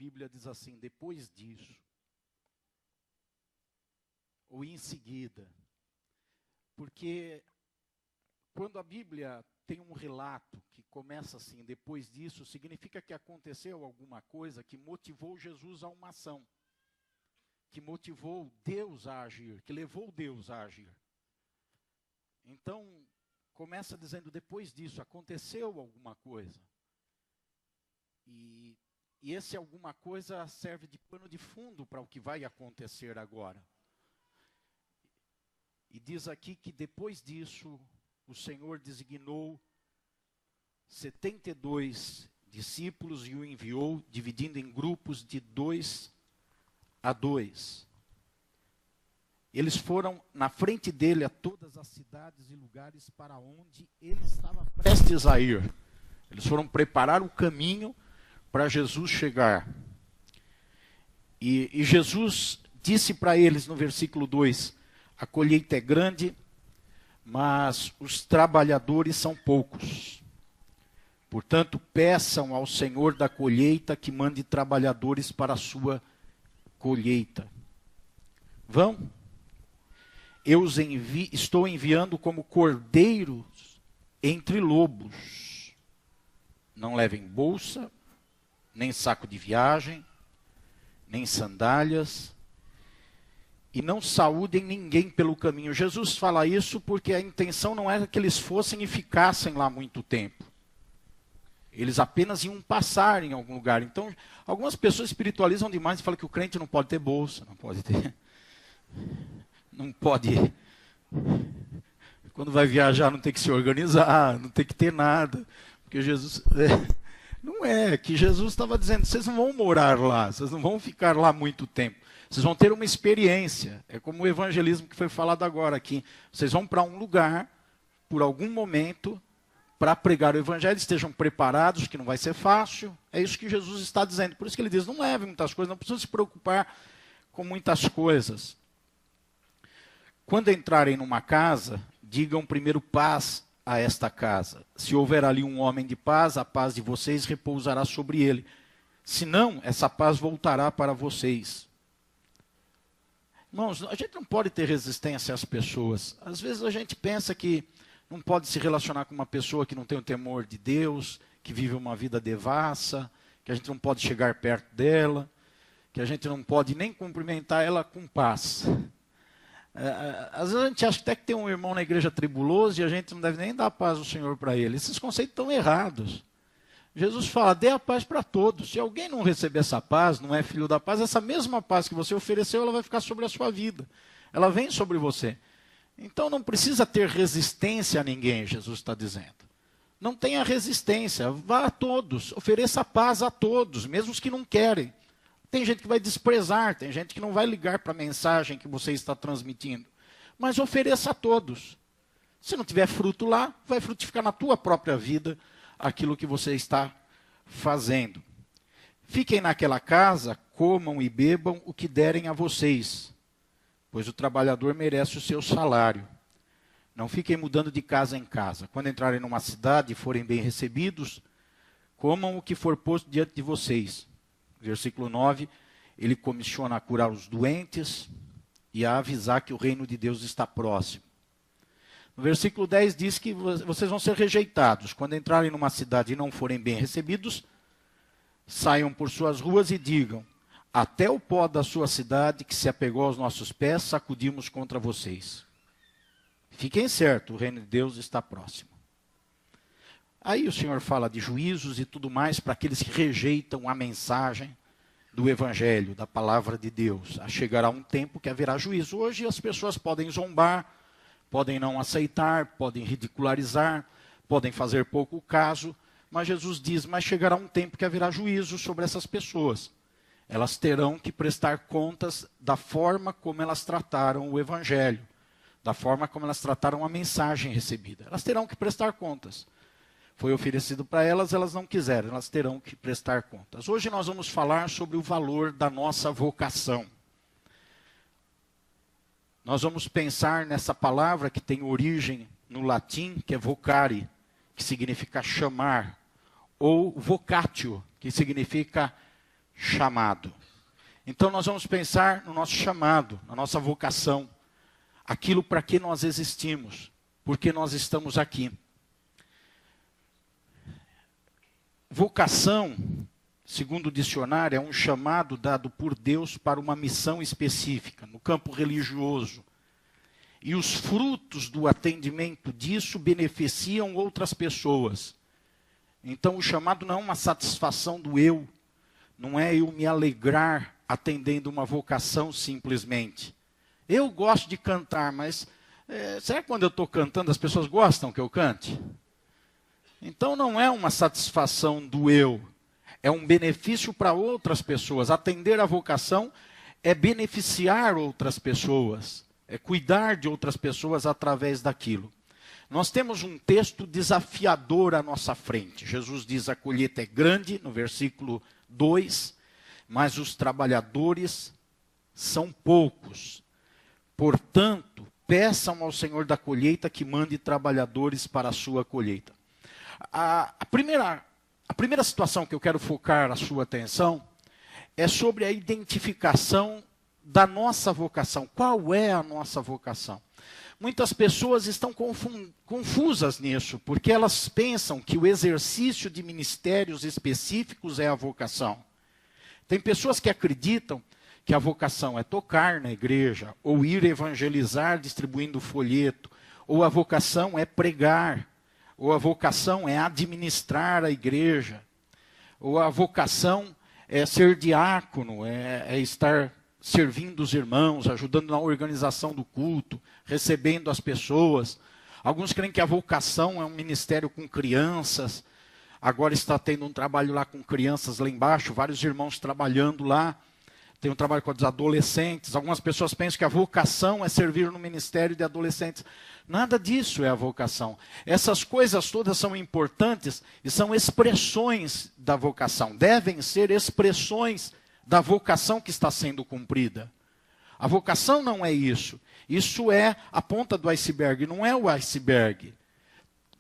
Bíblia diz assim, depois disso, ou em seguida. Porque quando a Bíblia tem um relato que começa assim, depois disso, significa que aconteceu alguma coisa que motivou Jesus a uma ação, que motivou Deus a agir, que levou Deus a agir. Então, começa dizendo, depois disso, aconteceu alguma coisa. E esse alguma coisa serve de pano de fundo para o que vai acontecer agora. E diz aqui que depois disso, o Senhor designou 72 discípulos e o enviou, dividindo em grupos de 2 a 2. Eles foram na frente dele a todas as cidades e lugares para onde ele estava prestes a ir. Eles foram preparar o caminho para Jesus chegar. E Jesus disse para eles no versículo 2, a colheita é grande, mas os trabalhadores são poucos. Portanto, peçam ao Senhor da colheita que mande trabalhadores para a sua colheita. Vão. Eu os estou enviando como cordeiros entre lobos. Não levem bolsa, nem saco de viagem, nem sandálias, e não saúdem ninguém pelo caminho. Jesus fala isso porque a intenção não era que eles fossem e ficassem lá muito tempo. Eles apenas iam passar em algum lugar. Então, algumas pessoas espiritualizam demais e falam que o crente não pode ter bolsa, não pode ter... Não pode, quando vai viajar não tem que se organizar, não tem que ter nada, porque Jesus, não é, que Jesus estava dizendo, vocês não vão morar lá, vocês não vão ficar lá muito tempo, vocês vão ter uma experiência, é como o evangelismo que foi falado agora aqui, vocês vão para um lugar, por algum momento, para pregar o evangelho, estejam preparados, que não vai ser fácil, é isso que Jesus está dizendo, por isso que ele diz, não leve muitas coisas, não precisa se preocupar com muitas coisas. Quando entrarem numa casa, digam primeiro paz a esta casa. Se houver ali um homem de paz, a paz de vocês repousará sobre ele. Se não, essa paz voltará para vocês. Irmãos, a gente não pode ter resistência às pessoas. Às vezes a gente pensa que não pode se relacionar com uma pessoa que não tem o temor de Deus, que vive uma vida devassa, que a gente não pode chegar perto dela, que a gente não pode nem cumprimentar ela com paz. Às vezes a gente acha até que tem um irmão na igreja tribuloso e a gente não deve nem dar a paz do Senhor para ele. Esses conceitos estão errados. Jesus fala, dê a paz para todos. Se alguém não receber essa paz, não é filho da paz, essa mesma paz que você ofereceu, ela vai ficar sobre a sua vida. Ela vem sobre você. Então não precisa ter resistência a ninguém, Jesus está dizendo. Não tenha resistência, vá a todos, ofereça paz a todos, mesmo os que não querem. Tem gente que vai desprezar, tem gente que não vai ligar para a mensagem que você está transmitindo. Mas ofereça a todos. Se não tiver fruto lá, vai frutificar na tua própria vida aquilo que você está fazendo. Fiquem naquela casa, comam e bebam o que derem a vocês, pois o trabalhador merece o seu salário. Não fiquem mudando de casa em casa. Quando entrarem numa cidade e forem bem recebidos, comam o que for posto diante de vocês. Versículo 9, ele comissiona a curar os doentes e a avisar que o reino de Deus está próximo. No versículo 10 diz que vocês vão ser rejeitados. Quando entrarem numa cidade e não forem bem recebidos, saiam por suas ruas e digam, até o pó da sua cidade que se apegou aos nossos pés, sacudimos contra vocês. Fiquem certos, o reino de Deus está próximo. Aí o Senhor fala de juízos e tudo mais para aqueles que rejeitam a mensagem do Evangelho, da palavra de Deus. Chegará um tempo que haverá juízo. Hoje as pessoas podem zombar, podem não aceitar, podem ridicularizar, podem fazer pouco caso, mas Jesus diz, mas chegará um tempo que haverá juízo sobre essas pessoas. Elas terão que prestar contas da forma como elas trataram o Evangelho, da forma como elas trataram a mensagem recebida. Elas terão que prestar contas. Foi oferecido para elas, elas não quiseram, elas terão que prestar contas. Hoje nós vamos falar sobre o valor da nossa vocação. Nós vamos pensar nessa palavra que tem origem no latim, que é vocare, que significa chamar, ou vocatio, que significa chamado. Então nós vamos pensar no nosso chamado, na nossa vocação, aquilo para que nós existimos, porque nós estamos aqui. Vocação, segundo o dicionário, é um chamado dado por Deus para uma missão específica, no campo religioso. E os frutos do atendimento disso beneficiam outras pessoas. Então o chamado não é uma satisfação do eu, não é eu me alegrar atendendo uma vocação simplesmente. Eu gosto de cantar, mas será que quando eu estou cantando as pessoas gostam que eu cante? Então não é uma satisfação do eu, é um benefício para outras pessoas. Atender a vocação é beneficiar outras pessoas, é cuidar de outras pessoas através daquilo. Nós temos um texto desafiador à nossa frente. Jesus diz: a colheita é grande, no versículo 2, mas os trabalhadores são poucos. Portanto, peçam ao Senhor da colheita que mande trabalhadores para a sua colheita. A primeira situação que eu quero focar a sua atenção é sobre a identificação da nossa vocação. Qual é a nossa vocação? Muitas pessoas estão confusas nisso, porque elas pensam que o exercício de ministérios específicos é a vocação. Tem pessoas que acreditam que a vocação é tocar na igreja, ou ir evangelizar distribuindo folheto, ou a vocação é pregar, ou a vocação é administrar a igreja, ou a vocação é ser diácono, é estar servindo os irmãos, ajudando na organização do culto, recebendo as pessoas. Alguns creem que a vocação é um ministério com crianças. Agora está tendo um trabalho lá com crianças lá embaixo, vários irmãos trabalhando lá. Tem um trabalho com os adolescentes. Algumas pessoas pensam que a vocação é servir no ministério de adolescentes. Nada disso é a vocação. Essas coisas todas são importantes e são expressões da vocação. Devem ser expressões da vocação que está sendo cumprida. A vocação não é isso. Isso é a ponta do iceberg, não é o iceberg.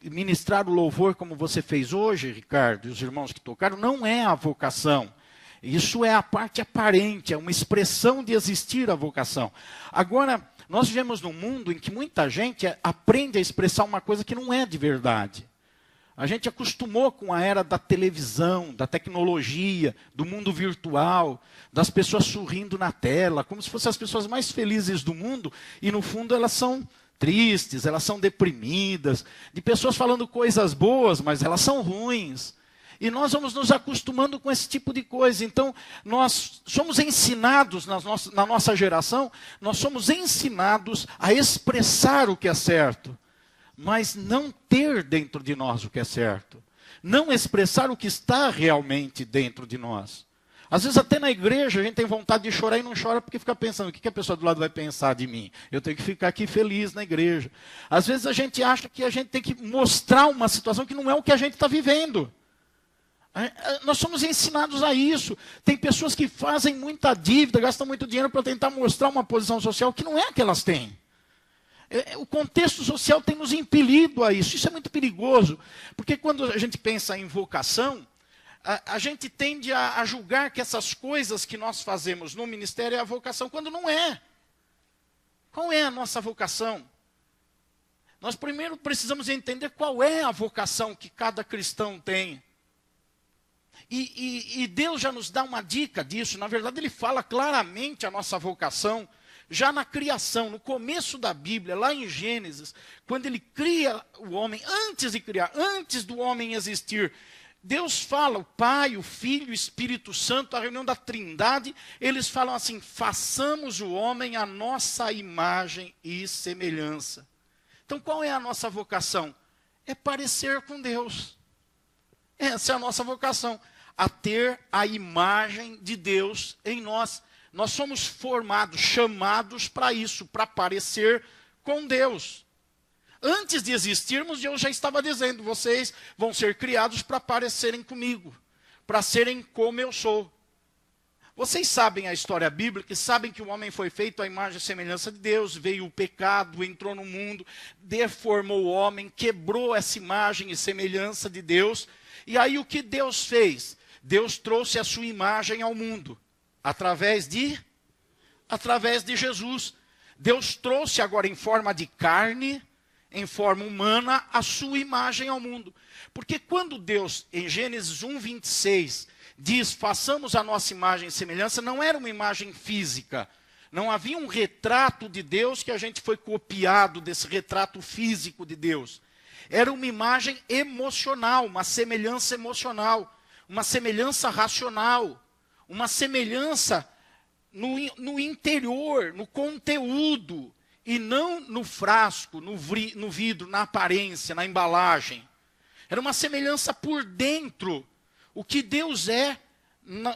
Ministrar o louvor como você fez hoje, Ricardo, e os irmãos que tocaram, não é a vocação. Isso é a parte aparente, é uma expressão de existir a vocação. Agora, nós vivemos num mundo em que muita gente aprende a expressar uma coisa que não é de verdade. A gente acostumou com a era da televisão, da tecnologia, do mundo virtual, das pessoas sorrindo na tela, como se fossem as pessoas mais felizes do mundo, e no fundo elas são tristes, elas são deprimidas, de pessoas falando coisas boas, mas elas são ruins. E nós vamos nos acostumando com esse tipo de coisa. Então, nós somos ensinados, na nossa geração, nós somos ensinados a expressar o que é certo, mas não ter dentro de nós o que é certo. Não expressar o que está realmente dentro de nós. Às vezes até na igreja a gente tem vontade de chorar e não chora porque fica pensando, o que a pessoa do lado vai pensar de mim? Eu tenho que ficar aqui feliz na igreja. Às vezes a gente acha que a gente tem que mostrar uma situação que não é o que a gente está vivendo. Nós somos ensinados a isso. Tem pessoas que fazem muita dívida, gastam muito dinheiro para tentar mostrar uma posição social que não é a que elas têm. O contexto social tem nos impelido a isso. Isso é muito perigoso, porque quando a gente pensa em vocação, a gente tende a julgar que essas coisas que nós fazemos no ministério é a vocação, quando não é. Qual é a nossa vocação? Nós primeiro precisamos entender qual é a vocação que cada cristão tem. E Deus já nos dá uma dica disso. Na verdade, Ele fala claramente a nossa vocação, já na criação, no começo da Bíblia, lá em Gênesis, quando Ele cria o homem, antes de criar, antes do homem existir, Deus fala, o Pai, o Filho, o Espírito Santo, a reunião da Trindade, eles falam assim, façamos o homem à nossa imagem e semelhança. Então, qual é a nossa vocação? É parecer com Deus. Essa é a nossa vocação, a ter a imagem de Deus em nós. Nós somos formados, chamados para isso, para parecer com Deus. Antes de existirmos, Deus já estava dizendo, vocês vão ser criados para parecerem comigo, para serem como eu sou. Vocês sabem a história bíblica, sabem que o homem foi feito à imagem e semelhança de Deus, veio o pecado, entrou no mundo, deformou o homem, quebrou essa imagem e semelhança de Deus. E aí o que Deus fez? Deus trouxe a sua imagem ao mundo, através de Jesus. Deus trouxe agora em forma de carne, em forma humana, a sua imagem ao mundo. Porque quando Deus, em Gênesis 1:26, diz, façamos a nossa imagem e semelhança, não era uma imagem física. Não havia um retrato de Deus que a gente foi copiado desse retrato físico de Deus. Era uma imagem emocional, uma semelhança emocional, uma semelhança racional, uma semelhança no interior, no conteúdo, e não no frasco, no vidro, na aparência, na embalagem. Era uma semelhança por dentro, o que Deus é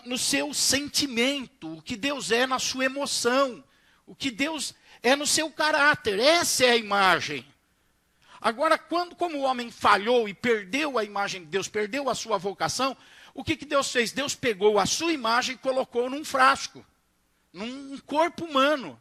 no seu sentimento, o que Deus é na sua emoção, o que Deus é no seu caráter. Essa é a imagem. Agora, como o homem falhou e perdeu a imagem de Deus, perdeu a sua vocação, o que Deus fez? Deus pegou a sua imagem e colocou num frasco, num corpo humano.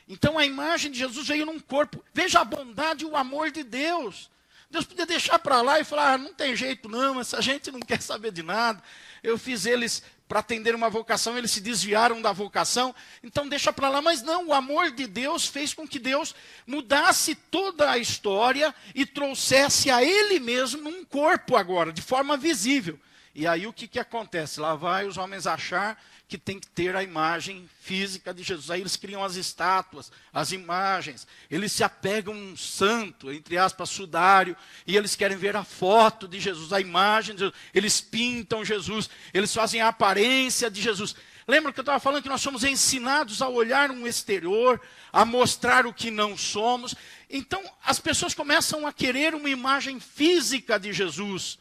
Então a imagem de Jesus veio num corpo. Veja a bondade e o amor de Deus. Deus podia deixar para lá e falar, não tem jeito não, essa gente não quer saber de nada. Eu fiz eles para atender uma vocação, eles se desviaram da vocação, então deixa para lá. Mas não, o amor de Deus fez com que Deus mudasse toda a história e trouxesse a Ele mesmo num corpo agora, de forma visível. E aí o que acontece? Lá vai os homens achar que tem que ter a imagem física de Jesus. Aí eles criam as estátuas, as imagens. Eles se apegam a um santo, entre aspas, sudário, e eles querem ver a foto de Jesus, a imagem de Jesus. Eles pintam Jesus, eles fazem a aparência de Jesus. Lembra que eu estava falando que nós somos ensinados a olhar um exterior, a mostrar o que não somos. Então as pessoas começam a querer uma imagem física de Jesus.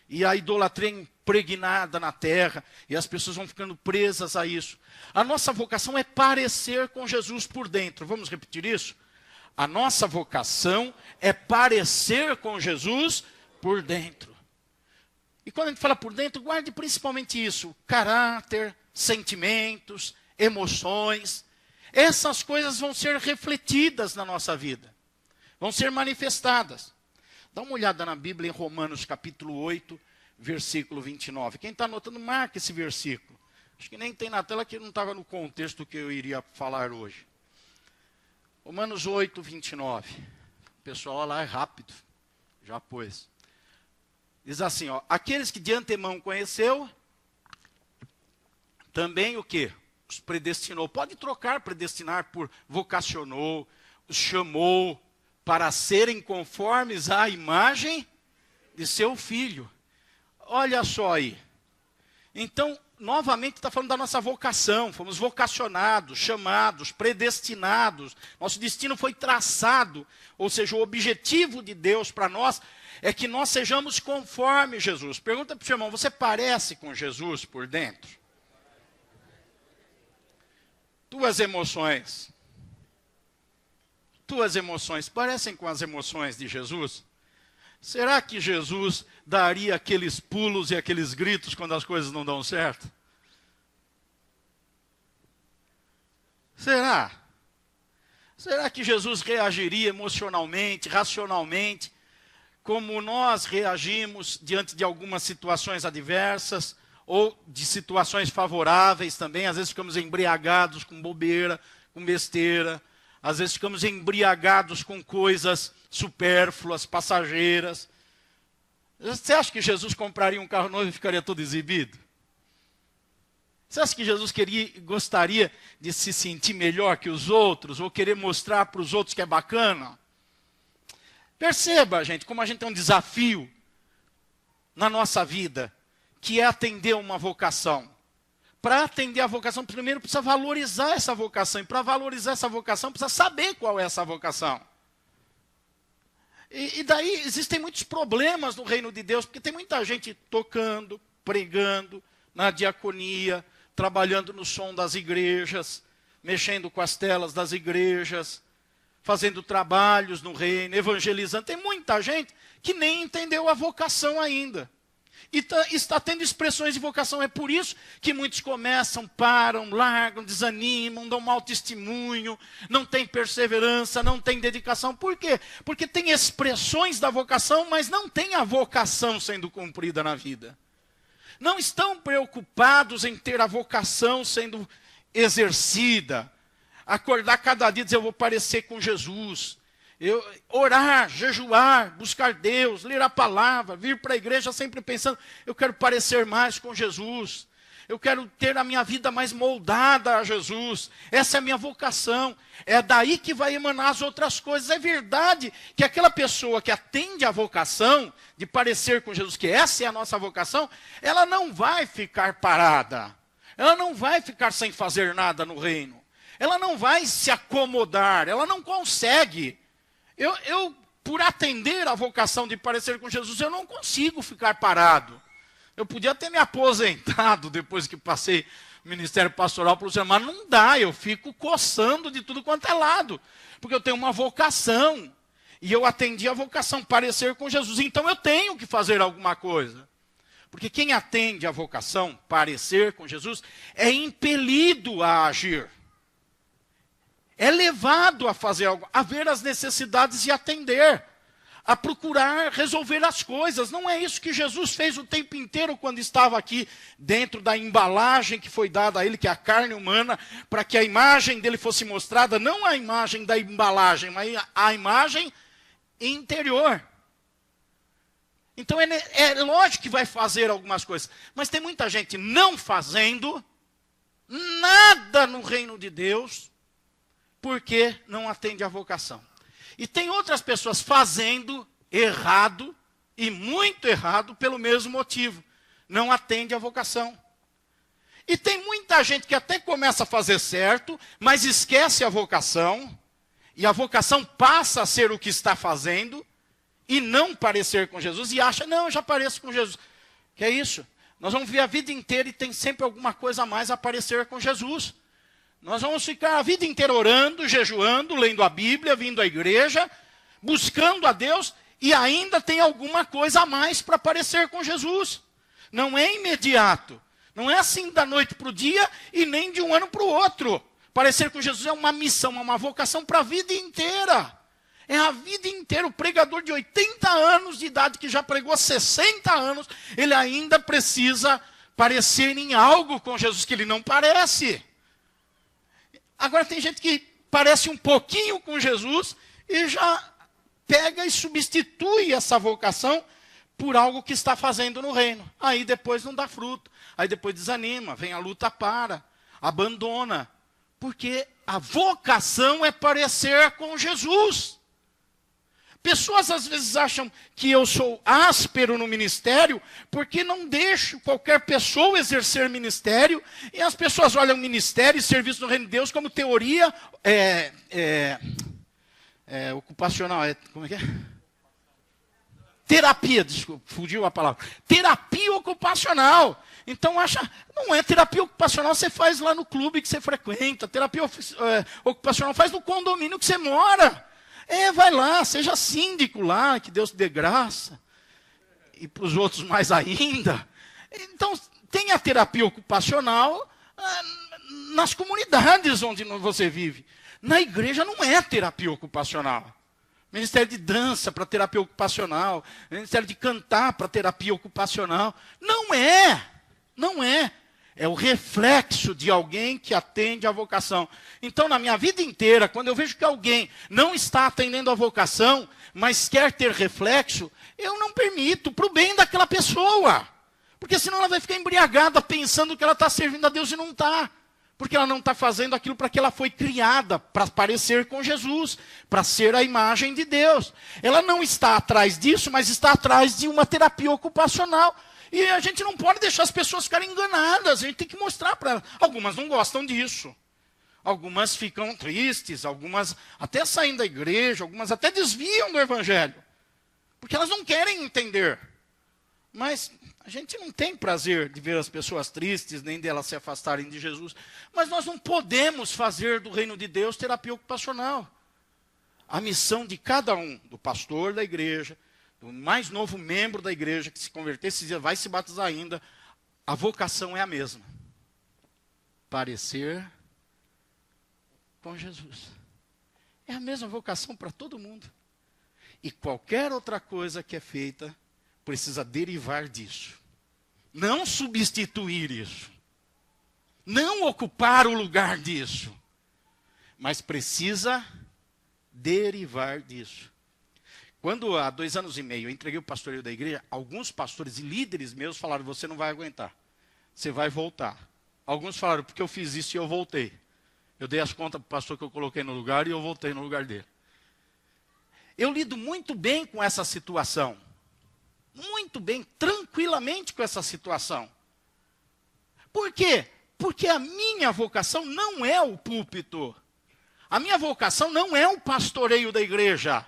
E a idolatria impregnada na terra, e as pessoas vão ficando presas a isso. A nossa vocação é parecer com Jesus por dentro. Vamos repetir isso? A nossa vocação é parecer com Jesus por dentro. E quando a gente fala por dentro, guarde principalmente isso: caráter, sentimentos, emoções. Essas coisas vão ser refletidas na nossa vida, vão ser manifestadas. Dá uma olhada na Bíblia em Romanos capítulo 8, versículo 29. Quem está anotando, marca esse versículo. Acho que nem tem na tela, que não estava no contexto que eu iria falar hoje. Romanos 8, 29. O pessoal lá é rápido, já pôs. Diz assim, ó, aqueles que de antemão conheceu, também o quê? Os predestinou. Pode trocar predestinar por vocacionou, os chamou, para serem conformes à imagem de seu filho. Olha só aí. Então, novamente está falando da nossa vocação. Fomos vocacionados, chamados, predestinados. Nosso destino foi traçado. Ou seja, o objetivo de Deus para nós é que nós sejamos conforme Jesus. Pergunta para o seu irmão, você parece com Jesus por dentro? Tuas emoções parecem com as emoções de Jesus? Será que Jesus daria aqueles pulos e aqueles gritos quando as coisas não dão certo? Será? Será que Jesus reagiria emocionalmente, racionalmente, como nós reagimos diante de algumas situações adversas, ou de situações favoráveis também? Às vezes ficamos embriagados com bobeira, com besteira. Às vezes ficamos embriagados com coisas supérfluas, passageiras. Você acha que Jesus compraria um carro novo e ficaria todo exibido? Você acha que Jesus gostaria de se sentir melhor que os outros, ou querer mostrar para os outros que é bacana? Perceba, gente, como a gente tem um desafio na nossa vida, que é atender uma vocação. Para atender a vocação, primeiro precisa valorizar essa vocação. E para valorizar essa vocação, precisa saber qual é essa vocação. E daí existem muitos problemas no reino de Deus, porque tem muita gente tocando, pregando, na diaconia, trabalhando no som das igrejas, mexendo com as telas das igrejas, fazendo trabalhos no reino, evangelizando. Tem muita gente que nem entendeu a vocação ainda. E está tendo expressões de vocação. É por isso que muitos começam, param, largam, desanimam, dão mau testemunho, não tem perseverança, não tem dedicação. Por quê? Porque tem expressões da vocação, mas não tem a vocação sendo cumprida na vida. Não estão preocupados em ter a vocação sendo exercida. Acordar cada dia e dizer, eu vou parecer com Jesus. Orar, jejuar, buscar Deus, ler a palavra, vir para a igreja sempre pensando, eu quero parecer mais com Jesus. Eu quero ter a minha vida mais moldada a Jesus. Essa é a minha vocação. É daí que vai emanar as outras coisas. É verdade que aquela pessoa que atende à vocação de parecer com Jesus, que essa é a nossa vocação, ela não vai ficar parada. Ela não vai ficar sem fazer nada no reino. Ela não vai se acomodar. Ela não consegue. Por atender à vocação de parecer com Jesus, eu não consigo ficar parado. Eu podia ter me aposentado depois que passei o ministério pastoral para o Senhor, mas não dá, eu fico coçando de tudo quanto é lado, porque eu tenho uma vocação, e eu atendi a vocação, parecer com Jesus, então eu tenho que fazer alguma coisa. Porque quem atende a vocação, parecer com Jesus, é impelido a agir. É levado a fazer algo, a ver as necessidades e atender. A procurar resolver as coisas. Não é isso que Jesus fez o tempo inteiro quando estava aqui dentro da embalagem que foi dada a ele, que é a carne humana, para que a imagem dele fosse mostrada, não a imagem da embalagem, mas a imagem interior. Então é lógico que vai fazer algumas coisas, mas tem muita gente não fazendo nada no reino de Deus, porque não atende à vocação. E tem outras pessoas fazendo errado, e muito errado, pelo mesmo motivo. Não atende à vocação. E tem muita gente que até começa a fazer certo, mas esquece a vocação, e a vocação passa a ser o que está fazendo, e não parecer com Jesus, e acha, não, eu já pareço com Jesus. Que é isso? Nós vamos ver a vida inteira e tem sempre alguma coisa a mais a parecer com Jesus. Nós vamos ficar a vida inteira orando, jejuando, lendo a Bíblia, vindo à igreja, buscando a Deus, e ainda tem alguma coisa a mais para parecer com Jesus. Não é imediato. Não é assim da noite para o dia e nem de um ano para o outro. Parecer com Jesus é uma missão, é uma vocação para a vida inteira. É a vida inteira. O pregador de 80 anos de idade, que já pregou 60 anos, ele ainda precisa parecer em algo com Jesus que ele não parece. Agora tem gente que parece um pouquinho com Jesus e já pega e substitui essa vocação por algo que está fazendo no reino. Aí depois não dá fruto, aí depois desanima, vem a luta, abandona. Porque a vocação é parecer com Jesus. Pessoas às vezes acham que eu sou áspero no ministério porque não deixo qualquer pessoa exercer ministério, e as pessoas olham ministério e serviço no reino de Deus como teoria ocupacional. Como é que é? Terapia, desculpa, fugiu a palavra. Terapia ocupacional. Então não é terapia ocupacional, você faz lá no clube que você frequenta. Terapia ocupacional faz no condomínio que você mora. Vai lá, seja síndico lá, que Deus te dê graça. E para os outros mais ainda. Então, tem a terapia ocupacional nas comunidades onde você vive. Na igreja não é terapia ocupacional. Ministério de dança para terapia ocupacional. Ministério de cantar para terapia ocupacional. Não é. Não é. É o reflexo de alguém que atende à vocação. Então, na minha vida inteira, quando eu vejo que alguém não está atendendo à vocação, mas quer ter reflexo, eu não permito, para o bem daquela pessoa. Porque senão ela vai ficar embriagada pensando que ela está servindo a Deus e não está. Porque ela não está fazendo aquilo para que ela foi criada, para parecer com Jesus, para ser a imagem de Deus. Ela não está atrás disso, mas está atrás de uma terapia ocupacional. E a gente não pode deixar as pessoas ficarem enganadas, a gente tem que mostrar para elas. Algumas não gostam disso. Algumas ficam tristes, algumas até saem da igreja, algumas até desviam do evangelho. Porque elas não querem entender. Mas a gente não tem prazer de ver as pessoas tristes, nem delas se afastarem de Jesus. Mas nós não podemos fazer do reino de Deus terapia ocupacional. A missão de cada um, do pastor da igreja, o mais novo membro da igreja que se converter, vai se batizar ainda, a vocação é a mesma. Parecer com Jesus. É a mesma vocação para todo mundo. E qualquer outra coisa que é feita precisa derivar disso. Não substituir isso. Não ocupar o lugar disso. Mas precisa derivar disso. Quando há 2 anos e meio eu entreguei o pastoreio da igreja, alguns pastores e líderes meus falaram, você não vai aguentar. Você vai voltar. Alguns falaram, porque eu fiz isso e eu voltei. Eu dei as contas para o pastor que eu coloquei no lugar e eu voltei no lugar dele. Eu lido muito bem com essa situação. Muito bem, tranquilamente com essa situação. Por quê? Porque a minha vocação não é o púlpito. A minha vocação não é o pastoreio da igreja.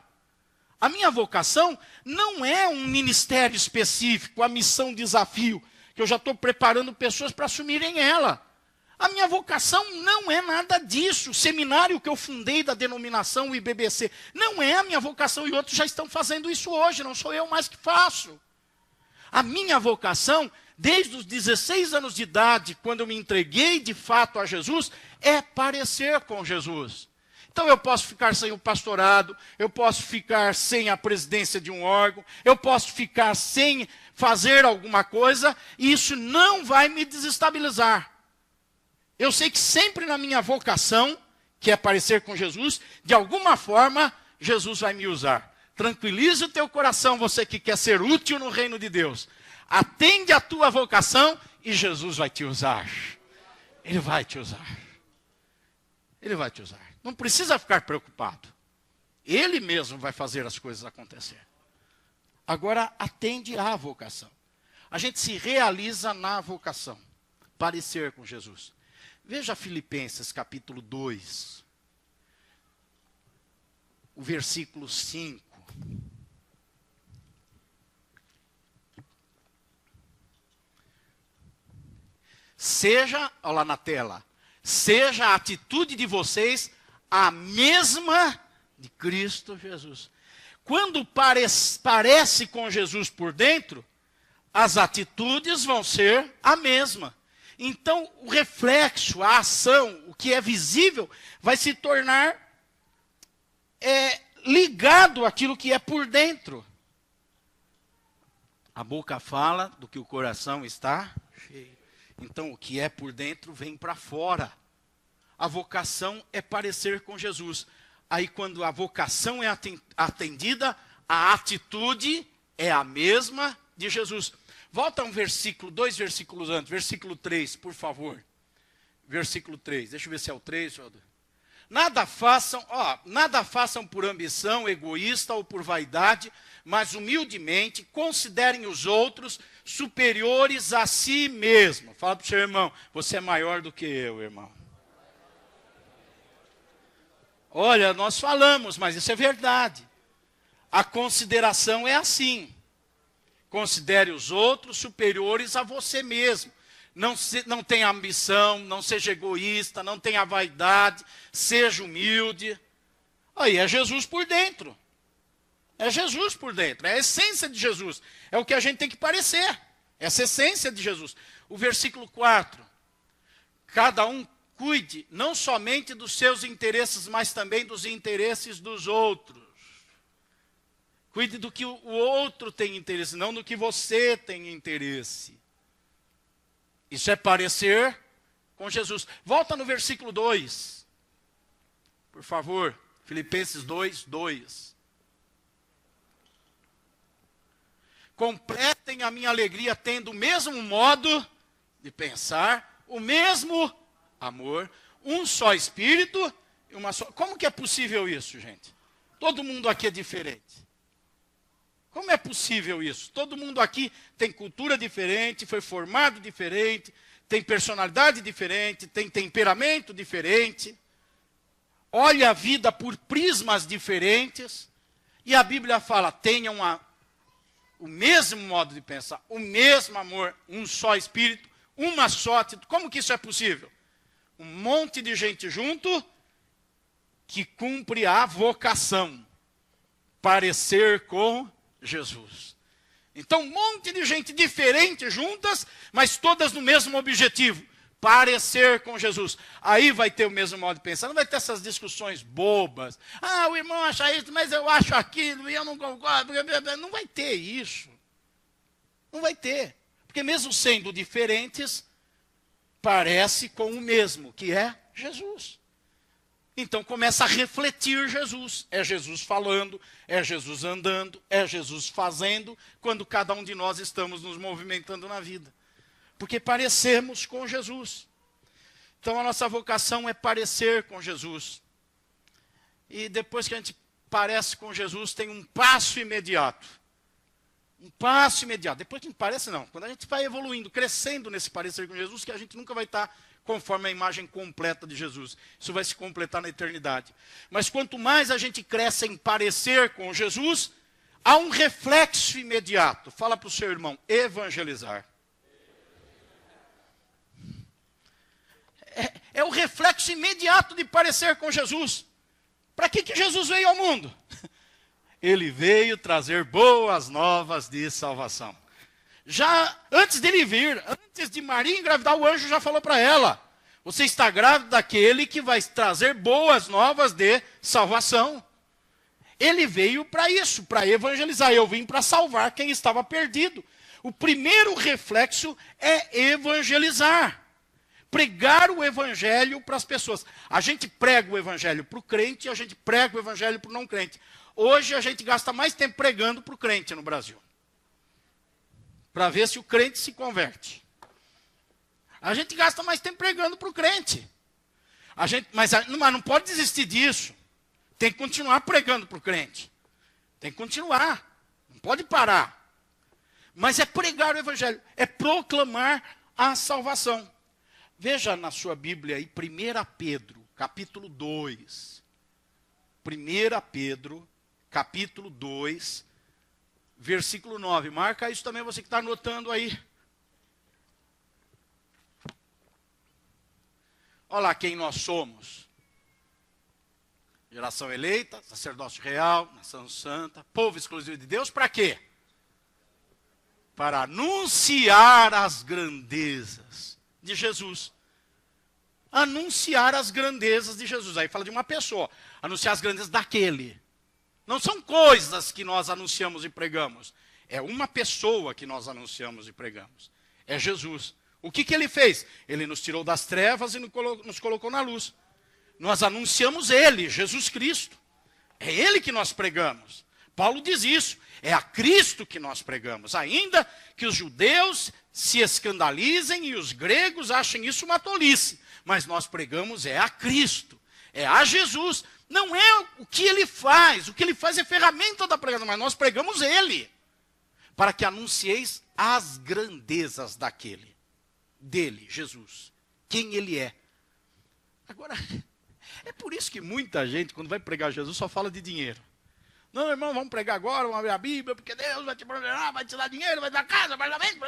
A minha vocação não é um ministério específico, a missão desafio, que eu já estou preparando pessoas para assumirem ela. A minha vocação não é nada disso. O seminário que eu fundei da denominação IBBC não é a minha vocação e outros já estão fazendo isso hoje, não sou eu mais que faço. A minha vocação, desde os 16 anos de idade, quando eu me entreguei de fato a Jesus, é parecer com Jesus. Então eu posso ficar sem o pastorado, eu posso ficar sem a presidência de um órgão, eu posso ficar sem fazer alguma coisa, e isso não vai me desestabilizar. Eu sei que sempre na minha vocação, que é parecer com Jesus, de alguma forma, Jesus vai me usar. Tranquilize o teu coração, você que quer ser útil no reino de Deus. Atende a tua vocação e Jesus vai te usar. Ele vai te usar. Ele vai te usar. Não precisa ficar preocupado. Ele mesmo vai fazer as coisas acontecer. Agora, atende à vocação. A gente se realiza na vocação. Parecer com Jesus. Veja Filipenses capítulo 2. O versículo 5. Seja, olha lá na tela, seja a atitude de vocês a mesma de Cristo Jesus. Quando parece com Jesus por dentro, as atitudes vão ser a mesma. Então, o reflexo, a ação, o que é visível, vai se tornar ligado àquilo que é por dentro. A boca fala do que o coração está cheio. Então, o que é por dentro vem para fora. A vocação é parecer com Jesus. Aí, quando a vocação é atendida, a atitude é a mesma de Jesus. Volta um versículo, 2 versículos antes. Versículo 3, por favor. Versículo 3. Deixa eu ver se é o 3 ou o 2. Nada façam por ambição egoísta ou por vaidade, mas humildemente considerem os outros superiores a si mesmo. Fala para o seu irmão, você é maior do que eu, irmão. Olha, nós falamos, mas isso é verdade. A consideração é assim. Considere os outros superiores a você mesmo. Não tenha ambição, não seja egoísta, não tenha vaidade, seja humilde. Aí é Jesus por dentro. É Jesus por dentro, é a essência de Jesus. É o que a gente tem que parecer. Essa essência de Jesus. O versículo 4. Cada um cuide não somente dos seus interesses, mas também dos interesses dos outros. Cuide do que o outro tem interesse, não do que você tem interesse. Isso é parecer com Jesus. Volta no versículo 2. Por favor, Filipenses 2, 2. Completem a minha alegria tendo o mesmo modo de pensar, o mesmo amor, um só espírito e uma só... Como que é possível isso, gente? Todo mundo aqui é diferente. Como é possível isso? Todo mundo aqui tem cultura diferente, foi formado diferente, tem personalidade diferente, tem temperamento diferente, olha a vida por prismas diferentes, e a Bíblia fala, tenham o mesmo modo de pensar, o mesmo amor, um só espírito, uma só atitude. Como que isso é possível? Um monte de gente junto que cumpre a vocação, parecer com Jesus. Então, um monte de gente diferente juntas, mas todas no mesmo objetivo, parecer com Jesus. Aí vai ter o mesmo modo de pensar, não vai ter essas discussões bobas. Ah, o irmão acha isso, mas eu acho aquilo, e eu não concordo. Não vai ter isso. Não vai ter. Porque mesmo sendo diferentes, parece com o mesmo, que é Jesus. Então começa a refletir Jesus. É Jesus falando, é Jesus andando, é Jesus fazendo, quando cada um de nós estamos nos movimentando na vida. Porque parecemos com Jesus. Então a nossa vocação é parecer com Jesus. E depois que a gente parece com Jesus, tem um passo imediato. Um passo imediato. Depois que a gente parece, não. Quando a gente vai evoluindo, crescendo nesse parecer com Jesus, que a gente nunca vai estar conforme a imagem completa de Jesus. Isso vai se completar na eternidade. Mas quanto mais a gente cresce em parecer com Jesus, há um reflexo imediato. Fala para o seu irmão, evangelizar. É o reflexo imediato de parecer com Jesus. Para que Jesus veio ao mundo? Ele veio trazer boas novas de salvação. Já antes dele vir, antes de Maria engravidar, o anjo já falou para ela: você está grávida daquele que vai trazer boas novas de salvação. Ele veio para isso, para evangelizar. Eu vim para salvar quem estava perdido. O primeiro reflexo é evangelizar. Pregar o evangelho para as pessoas. A gente prega o evangelho para o crente e a gente prega o evangelho para o não crente. Hoje a gente gasta mais tempo pregando para o crente no Brasil. Para ver se o crente se converte. A gente gasta mais tempo pregando para o crente. Mas não pode desistir disso. Tem que continuar pregando para o crente. Tem que continuar. Não pode parar. Mas é pregar o evangelho. É proclamar a salvação. Veja na sua Bíblia aí, 1 Pedro, capítulo 2. 1 Pedro, capítulo 2, versículo 9. Marca isso também, você que está anotando aí. Olha lá quem nós somos. Geração eleita, sacerdócio real, nação santa, povo exclusivo de Deus, para quê? Para anunciar as grandezas de Jesus. Anunciar as grandezas de Jesus. Aí fala de uma pessoa. Anunciar as grandezas daquele. Não são coisas que nós anunciamos e pregamos. É uma pessoa que nós anunciamos e pregamos. É Jesus. O que ele fez? Ele nos tirou das trevas e nos colocou na luz. Nós anunciamos ele, Jesus Cristo. É ele que nós pregamos. Paulo diz isso. É a Cristo que nós pregamos. Ainda que os judeus se escandalizem e os gregos achem isso uma tolice. Mas nós pregamos é a Cristo. É a Jesus. Não é o que ele faz. O que ele faz é ferramenta da pregação. Mas nós pregamos ele. Para que anuncieis as grandezas daquele. Dele, Jesus. Quem ele é. Agora, é por isso que muita gente, quando vai pregar Jesus, só fala de dinheiro. Não, irmão, vamos pregar agora, vamos abrir a Bíblia, porque Deus vai te prosperar, vai te dar dinheiro, vai te dar casa, apartamento.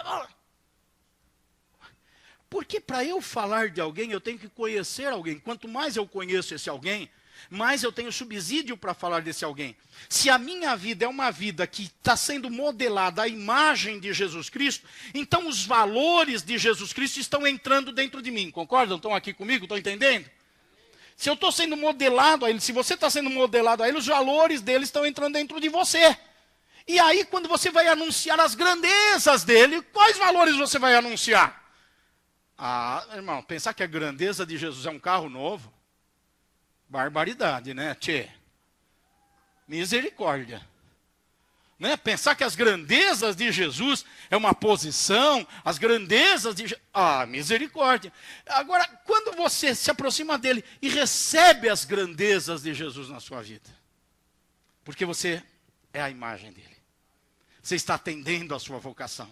Porque para eu falar de alguém, eu tenho que conhecer alguém. Quanto mais eu conheço esse alguém, mais eu tenho subsídio para falar desse alguém. Se a minha vida é uma vida que está sendo modelada à imagem de Jesus Cristo, então os valores de Jesus Cristo estão entrando dentro de mim. Concordam? Estão aqui comigo? Estão entendendo? Se eu estou sendo modelado a ele, se você está sendo modelado a ele, os valores dele estão entrando dentro de você. E aí, quando você vai anunciar as grandezas dele, quais valores você vai anunciar? Ah, irmão, pensar que a grandeza de Jesus é um carro novo? Barbaridade, né, tchê? Misericórdia. Né? Pensar que as grandezas de Jesus é uma posição, as grandezas de Jesus... Ah, misericórdia. Agora, quando você se aproxima dele e recebe as grandezas de Jesus na sua vida, porque você é a imagem dele. Você está atendendo à sua vocação.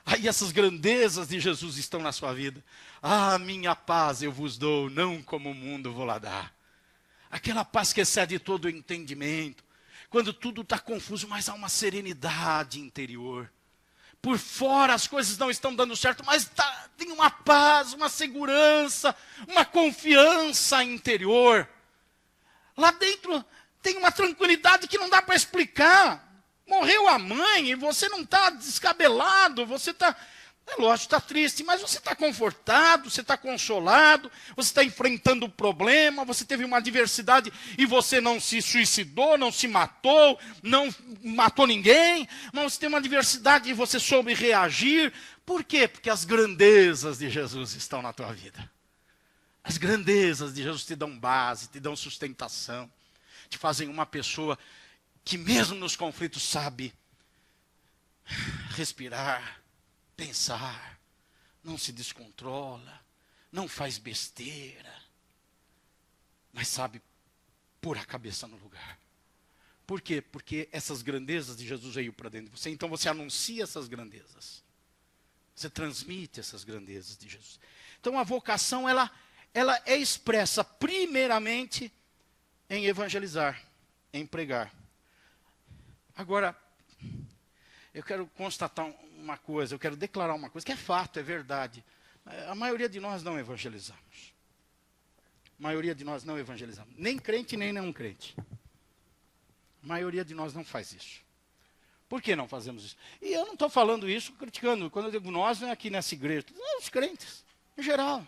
Aí essas grandezas de Jesus estão na sua vida. Ah, minha paz eu vos dou, não como o mundo vou lá dar. Aquela paz que excede todo o entendimento. Quando tudo está confuso, mas há uma serenidade interior. Por fora as coisas não estão dando certo, mas tem uma paz, uma segurança, uma confiança interior. Lá dentro tem uma tranquilidade que não dá para explicar. Morreu a mãe e você não está descabelado, você está É lógico, está triste, mas você está confortado, você está consolado, você está enfrentando o problema, você teve uma adversidade e você não se suicidou, não se matou, não matou ninguém, mas você tem uma adversidade e você soube reagir. Por quê? Porque as grandezas de Jesus estão na tua vida. As grandezas de Jesus te dão base, te dão sustentação, te fazem uma pessoa que mesmo nos conflitos sabe respirar, pensar, não se descontrola, não faz besteira, mas sabe pôr a cabeça no lugar. Por quê? Porque essas grandezas de Jesus veio para dentro de você, então você anuncia essas grandezas. Você transmite essas grandezas de Jesus. Então a vocação, ela é expressa primeiramente em evangelizar, em pregar. Agora, eu quero constatar uma coisa, eu quero declarar uma coisa, que é fato, é verdade. A maioria de nós não evangelizamos. A maioria de nós não evangelizamos. Nem crente, nem não crente. A maioria de nós não faz isso. Por que não fazemos isso? E eu não estou falando isso criticando. Quando eu digo nós, não é aqui nessa igreja. Os crentes, em geral.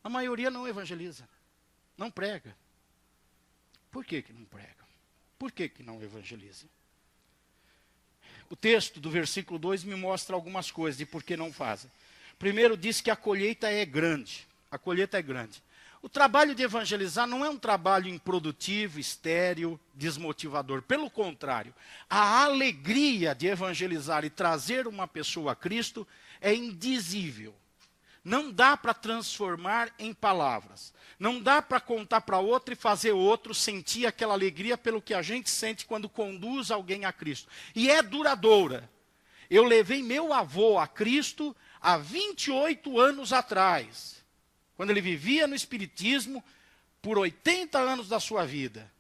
A maioria não evangeliza. Não prega. Por que não prega? Por que não evangeliza? O texto do versículo 2 me mostra algumas coisas de por que não fazem. Primeiro, diz que a colheita é grande. A colheita é grande. O trabalho de evangelizar não é um trabalho improdutivo, estéril, desmotivador. Pelo contrário, a alegria de evangelizar e trazer uma pessoa a Cristo é indizível. Não dá para transformar em palavras. Não dá para contar para outro e fazer outro sentir aquela alegria pelo que a gente sente quando conduz alguém a Cristo. E é duradoura. Eu levei meu avô a Cristo há 28 anos atrás, quando ele vivia no Espiritismo por 80 anos da sua vida.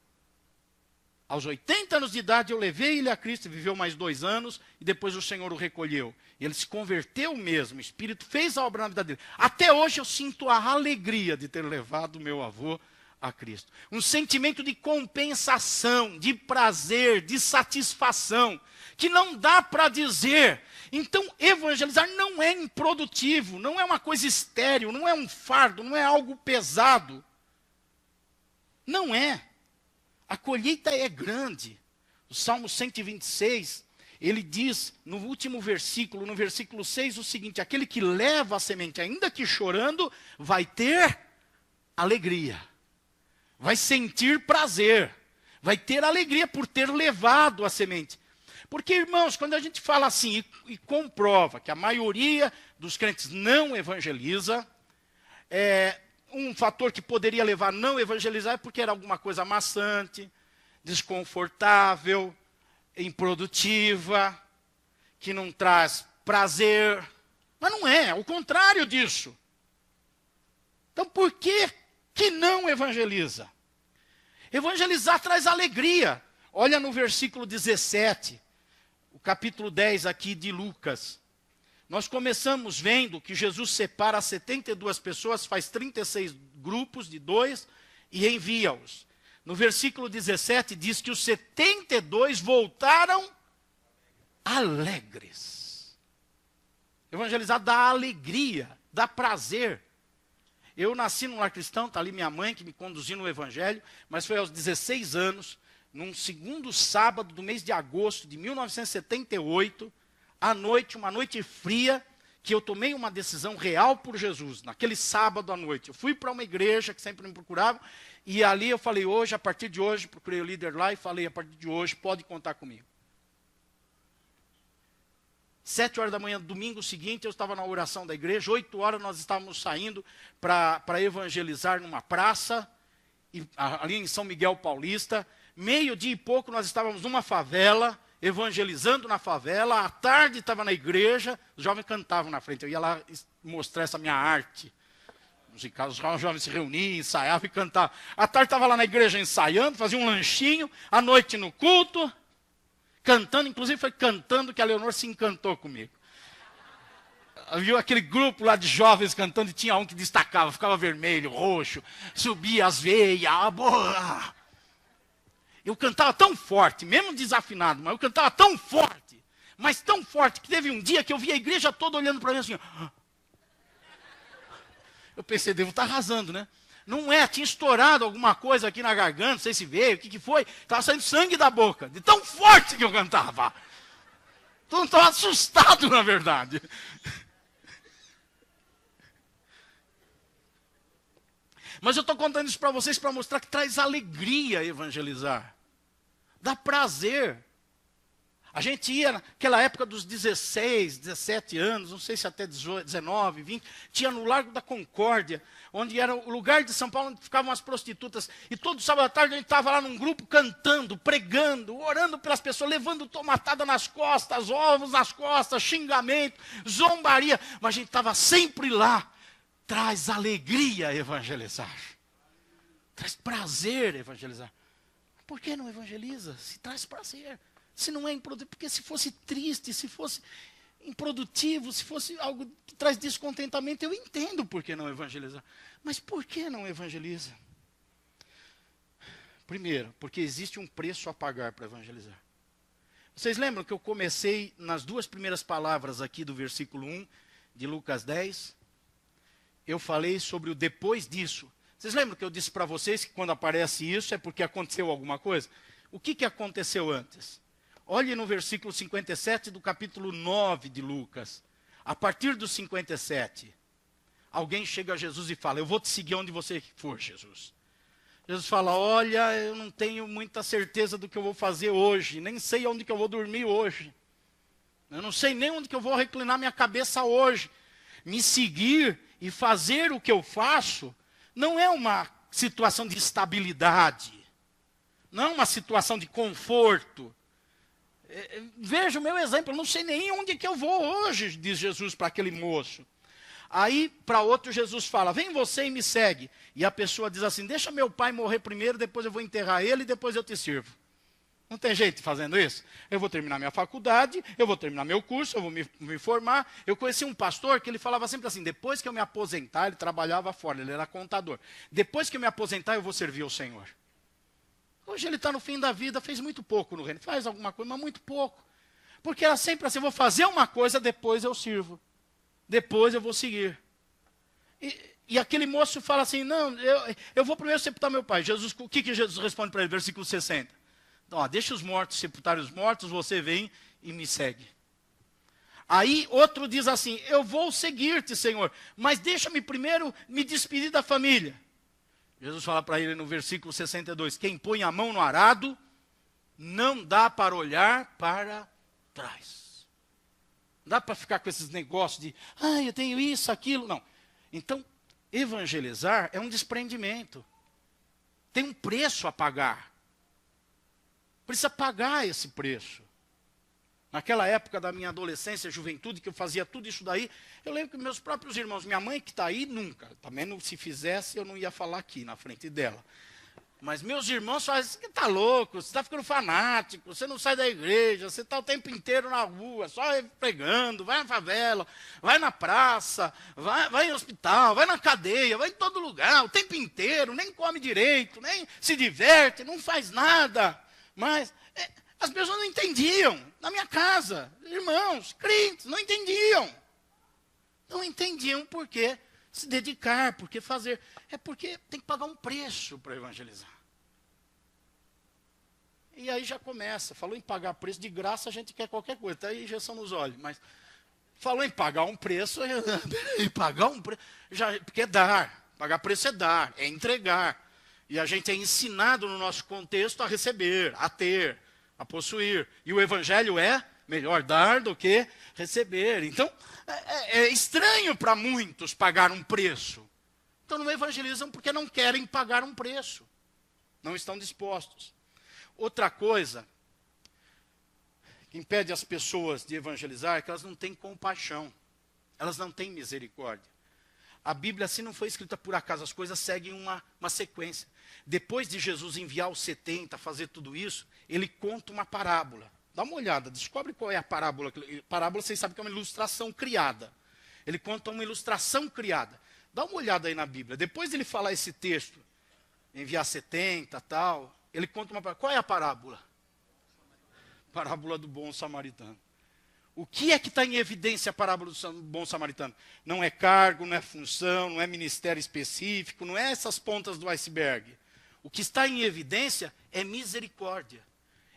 Aos 80 anos de idade eu levei ele a Cristo, viveu mais 2 anos, e depois o Senhor o recolheu. E ele se converteu mesmo, o Espírito fez a obra na vida dele. Até hoje eu sinto a alegria de ter levado meu avô a Cristo. Um sentimento de compensação, de prazer, de satisfação, que não dá para dizer. Então, evangelizar não é improdutivo, não é uma coisa estéril, não é um fardo, não é algo pesado. Não é. A colheita é grande. O Salmo 126, ele diz no último versículo, no versículo 6, o seguinte: aquele que leva a semente, ainda que chorando, vai ter alegria. Vai sentir prazer. Vai ter alegria por ter levado a semente. Porque, irmãos, quando a gente fala assim e comprova que a maioria dos crentes não evangeliza, um fator que poderia levar a não evangelizar é porque era alguma coisa maçante, desconfortável, improdutiva, que não traz prazer. Mas não é o contrário disso. Então, por que não evangeliza? Evangelizar traz alegria. Olha no versículo 17, o capítulo 10 aqui de Lucas. Nós começamos vendo que Jesus separa 72 pessoas, faz 36 grupos de 2 e envia-os. No versículo 17 diz que os 72 voltaram alegres. Evangelizar dá alegria, dá prazer. Eu nasci num lar cristão, está ali minha mãe que me conduziu no evangelho, mas foi aos 16 anos, num segundo sábado do mês de agosto de 1978, à noite, uma noite fria, que eu tomei uma decisão real por Jesus, naquele sábado à noite. Eu fui para uma igreja que sempre me procurava, e ali eu falei, hoje, a partir de hoje, procurei o líder lá e falei, a partir de hoje, pode contar comigo. 7 horas da manhã, domingo seguinte, eu estava na oração da igreja, 8 horas nós estávamos saindo para evangelizar numa praça, ali em São Miguel Paulista. Meio-dia e pouco nós estávamos numa favela, evangelizando na favela. À tarde estava na igreja, os jovens cantavam na frente. Eu ia lá mostrar essa minha arte musical. Os jovens se reuniam, ensaiavam e cantavam. À tarde estava lá na igreja ensaiando, fazia um lanchinho. À noite no culto, cantando. Inclusive foi cantando que a Leonor se encantou comigo. Viu aquele grupo lá de jovens cantando e tinha um que destacava, ficava vermelho, roxo, subia as veias, a boa. Eu cantava tão forte, mesmo desafinado, mas eu cantava tão forte. Mas tão forte que teve um dia que eu vi a igreja toda olhando para mim assim. Eu pensei, devo estar arrasando, né? Não é, tinha estourado alguma coisa aqui na garganta, não sei se veio, o que foi. Estava saindo sangue da boca, de tão forte que eu cantava. Então eu estava assustado, na verdade. Mas eu estou contando isso para vocês para mostrar que traz alegria evangelizar. Dá prazer. A gente ia naquela época dos 16, 17 anos, não sei se até 18, 19, 20, tinha no Largo da Concórdia, onde era o lugar de São Paulo onde ficavam as prostitutas. E todo sábado à tarde a gente estava lá num grupo cantando, pregando, orando pelas pessoas, levando tomatada nas costas, ovos nas costas, xingamento, zombaria. Mas a gente estava sempre lá. Traz alegria evangelizar. Traz prazer evangelizar. Por que não evangeliza? Se traz prazer. Se não é improdutivo, porque se fosse triste, se fosse improdutivo, se fosse algo que traz descontentamento, eu entendo por que não evangelizar. Mas por que não evangeliza? Primeiro, porque existe um preço a pagar para evangelizar. Vocês lembram que eu comecei nas duas primeiras palavras aqui do versículo 1 de Lucas 10? Eu falei sobre o depois disso. Vocês lembram que eu disse para vocês que quando aparece isso é porque aconteceu alguma coisa? O que aconteceu antes? Olhe no versículo 57 do capítulo 9 de Lucas. A partir do 57, alguém chega a Jesus e fala, eu vou te seguir onde você for, Jesus. Jesus fala, olha, eu não tenho muita certeza do que eu vou fazer hoje, nem sei onde que eu vou dormir hoje. Eu não sei nem onde que eu vou reclinar minha cabeça hoje. Me seguir e fazer o que eu faço não é uma situação de estabilidade, não é uma situação de conforto. Veja o meu exemplo, eu não sei nem onde que eu vou hoje, diz Jesus para aquele moço. Aí, para outro, Jesus fala, vem você e me segue. E a pessoa diz assim, deixa meu pai morrer primeiro, depois eu vou enterrar ele e depois eu te sirvo. Não tem gente fazendo isso? Eu vou terminar minha faculdade, eu vou terminar meu curso, eu vou me formar. Eu conheci um pastor que ele falava sempre assim, depois que eu me aposentar, ele trabalhava fora, ele era contador. Depois que eu me aposentar, eu vou servir ao Senhor. Hoje ele está no fim da vida, fez muito pouco no reino. Faz alguma coisa, mas muito pouco. Porque era sempre assim, eu vou fazer uma coisa, depois eu sirvo. Depois eu vou seguir. E aquele moço fala assim, não, eu vou primeiro sepultar meu pai. Jesus, o que Jesus responde para ele? Versículo 60. Então, ó, deixa os mortos sepultarem os mortos, você vem e me segue. Aí outro diz assim, eu vou seguir-te, Senhor, mas deixa-me primeiro me despedir da família. Jesus fala para ele no versículo 62, quem põe a mão no arado, não dá para olhar para trás. Não dá para ficar com esses negócios de, eu tenho isso, aquilo, não. Então, evangelizar é um desprendimento. Tem um preço a pagar. Precisa pagar esse preço. Naquela época da minha adolescência, juventude, que eu fazia tudo isso daí, eu lembro que meus próprios irmãos, minha mãe que está aí, nunca. Também não, se fizesse, eu não ia falar aqui na frente dela. Mas meus irmãos falam, você está louco, você está ficando fanático, você não sai da igreja, você está o tempo inteiro na rua, só pregando, vai na favela, vai na praça, vai no hospital, vai na cadeia, vai em todo lugar, o tempo inteiro, nem come direito, nem se diverte, não faz nada. Mas as pessoas não entendiam, na minha casa, irmãos, crentes, não entendiam. Não entendiam por que se dedicar, por que fazer. É porque tem que pagar um preço para evangelizar. E aí já começa, falou em pagar preço, de graça a gente quer qualquer coisa, até injeção nos olhos, mas falou em pagar um preço, pagar um preço, porque é dar, pagar preço é dar, é entregar. E a gente é ensinado no nosso contexto a receber, a ter, a possuir. E o evangelho é melhor dar do que receber. Então, é estranho para muitos pagar um preço. Então não evangelizam porque não querem pagar um preço. Não estão dispostos. Outra coisa que impede as pessoas de evangelizar é que elas não têm compaixão. Elas não têm misericórdia. A Bíblia, assim, não foi escrita por acaso, as coisas seguem uma sequência. Depois de Jesus enviar os 70, fazer tudo isso, ele conta uma parábola. Dá uma olhada, descobre qual é a parábola. Parábola, vocês sabem que é uma ilustração criada. Ele conta uma ilustração criada. Dá uma olhada aí na Bíblia. Depois de ele falar esse texto, enviar 70, tal, ele conta uma parábola. Qual é a parábola? Parábola do bom samaritano. O que é que está em evidência a parábola do bom samaritano? Não é cargo, não é função, não é ministério específico, não é essas pontas do iceberg. O que está em evidência é misericórdia,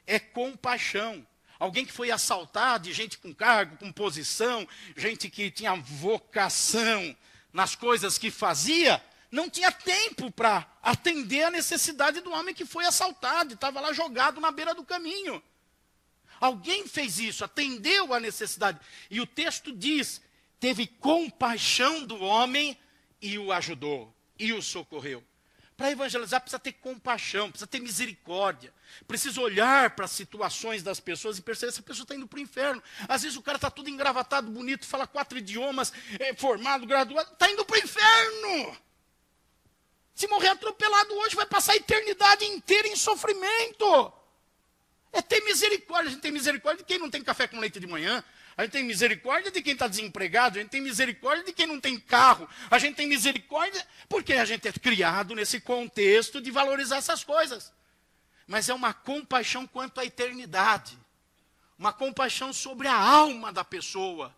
é compaixão. Alguém que foi assaltado, de gente com cargo, com posição, gente que tinha vocação nas coisas que fazia, não tinha tempo para atender a necessidade do homem que foi assaltado, estava lá jogado na beira do caminho. Alguém fez isso, atendeu a necessidade. E o texto diz, teve compaixão do homem e o ajudou, e o socorreu. Para evangelizar precisa ter compaixão, precisa ter misericórdia. Precisa olhar para as situações das pessoas e perceber se a pessoa está indo para o inferno. Às vezes o cara está tudo engravatado, bonito, fala 4 idiomas, formado, graduado, está indo para o inferno. Se morrer atropelado hoje, vai passar a eternidade inteira em sofrimento. É ter misericórdia. A gente tem misericórdia de quem não tem café com leite de manhã. A gente tem misericórdia de quem está desempregado. A gente tem misericórdia de quem não tem carro. A gente tem misericórdia porque a gente é criado nesse contexto de valorizar essas coisas. Mas é uma compaixão quanto à eternidade. Uma compaixão sobre a alma da pessoa.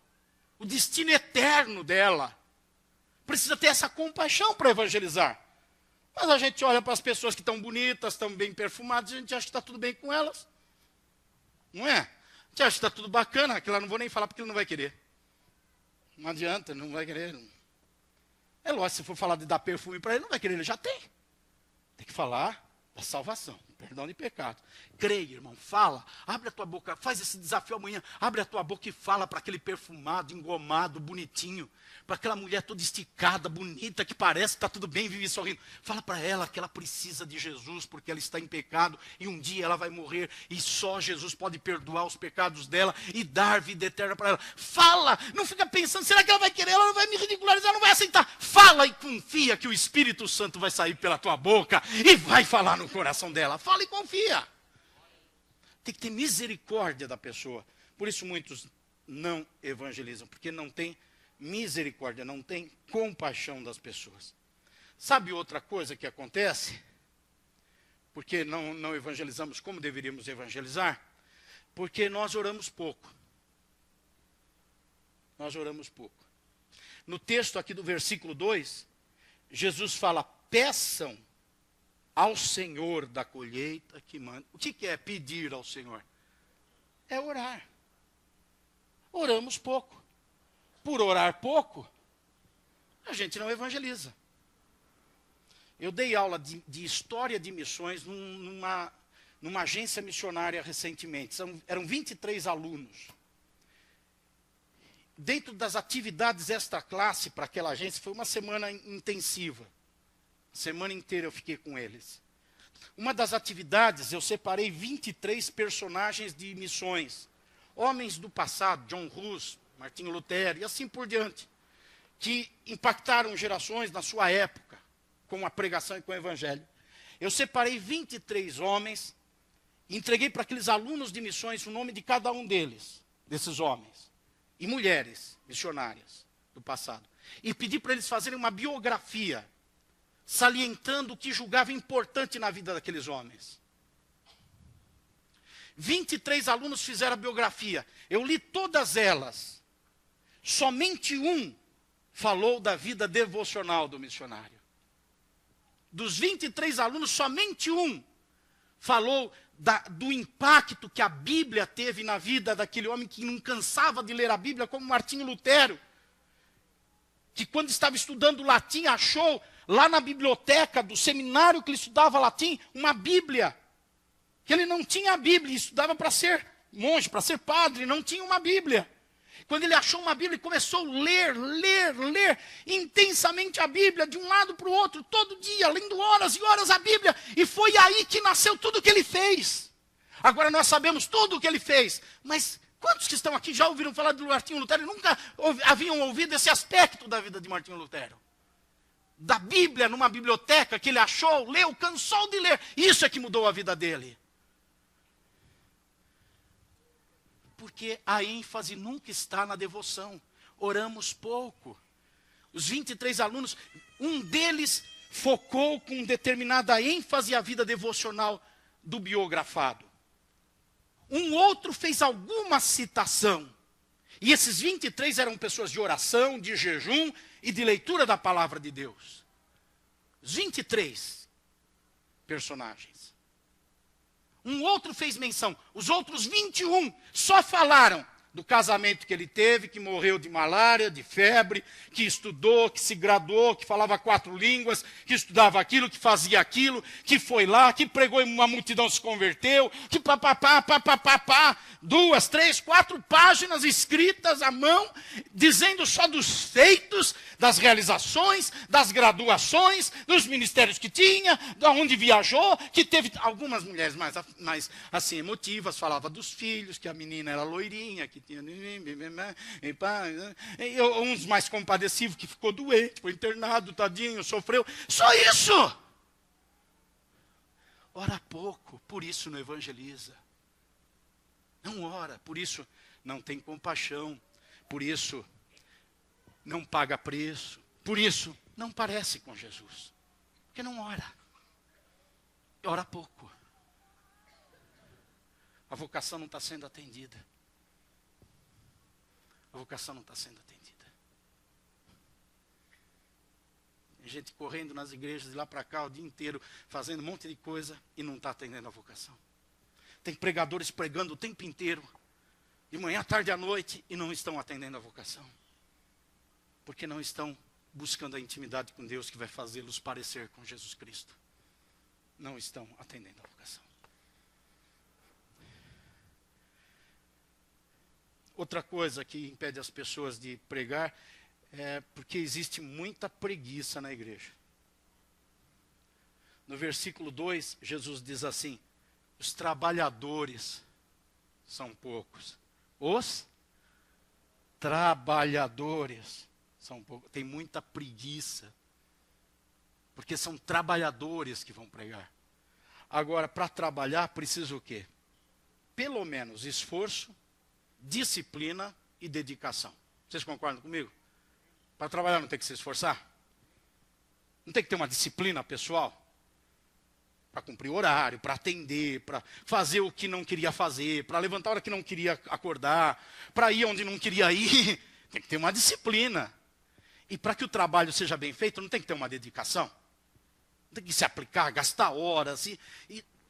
O destino eterno dela. Precisa ter essa compaixão para evangelizar. Mas a gente olha para as pessoas que estão bonitas, estão bem perfumadas, a gente acha que está tudo bem com elas. Não é? A gente acha que está tudo bacana, aquilo lá não vou nem falar porque ele não vai querer. Não adianta, não vai querer. É lógico, se for falar de dar perfume para ele, não vai querer, ele já tem. Tem que falar da salvação, perdão de pecado. Creia, irmão, fala, abre a tua boca, faz esse desafio amanhã, abre a tua boca e fala para aquele perfumado, engomado, bonitinho, para aquela mulher toda esticada, bonita, que parece que está tudo bem, vive sorrindo. Fala para ela que ela precisa de Jesus, porque ela está em pecado, e um dia ela vai morrer, e só Jesus pode perdoar os pecados dela, e dar vida eterna para ela. Fala, não fica pensando, será que ela vai querer, ela não vai me ridicularizar, ela não vai aceitar. Fala e confia que o Espírito Santo vai sair pela tua boca, e vai falar no coração dela. Fala e confia. Tem que ter misericórdia da pessoa. Por isso muitos não evangelizam, porque não tem misericórdia, não tem compaixão das pessoas. Sabe outra coisa que acontece? Porque não evangelizamos como deveríamos evangelizar? Porque nós oramos pouco. Nós oramos pouco. No texto aqui do versículo 2, Jesus fala, peçam ao Senhor da colheita que manda. O que é pedir ao Senhor? É orar. Oramos pouco. Por orar pouco, a gente não evangeliza. Eu dei aula de história de missões numa agência missionária recentemente. Eram 23 alunos. Dentro das atividades extra classe para aquela agência, foi uma semana intensiva. Semana inteira eu fiquei com eles. Uma das atividades, eu separei 23 personagens de missões. Homens do passado, John Hus, Martinho Lutero e assim por diante, que impactaram gerações na sua época, com a pregação e com o evangelho. Eu separei 23 homens, e entreguei para aqueles alunos de missões o nome de cada um deles, desses homens, e mulheres missionárias do passado. E pedi para eles fazerem uma biografia, salientando o que julgava importante na vida daqueles homens. 23 alunos fizeram a biografia. Eu li todas elas. Somente um falou da vida devocional do missionário. Dos 23 alunos, somente um falou do impacto que a Bíblia teve na vida daquele homem que não cansava de ler a Bíblia, como Martinho Lutero, que quando estava estudando latim, achou lá na biblioteca do seminário que ele estudava latim, uma Bíblia. Que ele não tinha a Bíblia, estudava para ser monge, para ser padre, não tinha uma Bíblia. Quando ele achou uma Bíblia, ele começou a ler intensamente a Bíblia, de um lado para o outro, todo dia, lendo horas e horas a Bíblia. E foi aí que nasceu tudo o que ele fez. Agora nós sabemos tudo o que ele fez. Mas quantos que estão aqui já ouviram falar de Martinho Lutero e nunca haviam ouvido esse aspecto da vida de Martinho Lutero? Da Bíblia, numa biblioteca que ele achou, leu, cansou de ler. Isso é que mudou a vida dele. Porque a ênfase nunca está na devoção. Oramos pouco. Os 23 alunos, um deles focou com determinada ênfase a vida devocional do biografado. Um outro fez alguma citação. E esses 23 eram pessoas de oração, de jejum e de leitura da palavra de Deus. Os 23 personagens. Um outro fez menção, os outros 21 só falaram do casamento que ele teve, que morreu de malária, de febre, que estudou, que se graduou, que falava 4 línguas, que estudava aquilo, que fazia aquilo, que foi lá, que pregou e uma multidão se converteu, que papapá, 2, 3, 4 páginas escritas à mão, dizendo só dos feitos, das realizações, das graduações, dos ministérios que tinha, de onde viajou, que teve algumas mulheres mais assim emotivas, falava dos filhos, que a menina era loirinha, que tinha uns mais compadecivos, que ficou doente, foi internado, tadinho, sofreu. Só isso! Ora pouco, por isso não evangeliza. Não ora, por isso não tem compaixão, por isso não paga preço, por isso não parece com Jesus. Porque não ora. Ora pouco. A vocação não está sendo atendida. A vocação não está sendo atendida. Tem gente correndo nas igrejas de lá para cá o dia inteiro, fazendo um monte de coisa e não está atendendo a vocação. Tem pregadores pregando o tempo inteiro, de manhã, à tarde, à noite, e não estão atendendo a vocação. Porque não estão buscando a intimidade com Deus que vai fazê-los parecer com Jesus Cristo. Não estão atendendo a vocação. Outra coisa que impede as pessoas de pregar é porque existe muita preguiça na igreja. No versículo 2, Jesus diz assim: os trabalhadores são poucos. Os trabalhadores são poucos. Tem muita preguiça. Porque são trabalhadores que vão pregar. Agora, para trabalhar, precisa o quê? Pelo menos esforço, disciplina e dedicação. Vocês concordam comigo? Para trabalhar não tem que se esforçar? Não tem que ter uma disciplina pessoal? Para cumprir o horário, para atender, para fazer o que não queria fazer, para levantar a hora que não queria acordar, para ir onde não queria ir. Tem que ter uma disciplina. E para que o trabalho seja bem feito, não tem que ter uma dedicação? Não tem que se aplicar, gastar horas e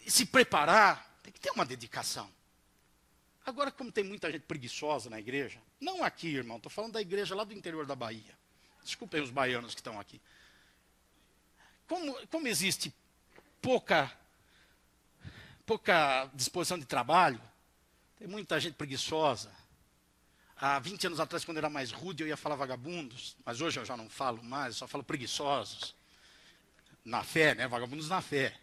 se preparar. Tem que ter uma dedicação. Agora, como tem muita gente preguiçosa na igreja, não aqui, irmão, estou falando da igreja lá do interior da Bahia. Desculpem os baianos que estão aqui. Como existe pouca disposição de trabalho, tem muita gente preguiçosa. Há 20 anos atrás, quando eu era mais rude, eu ia falar vagabundos, mas hoje eu já não falo mais, eu só falo preguiçosos. Na fé, né? Vagabundos na fé.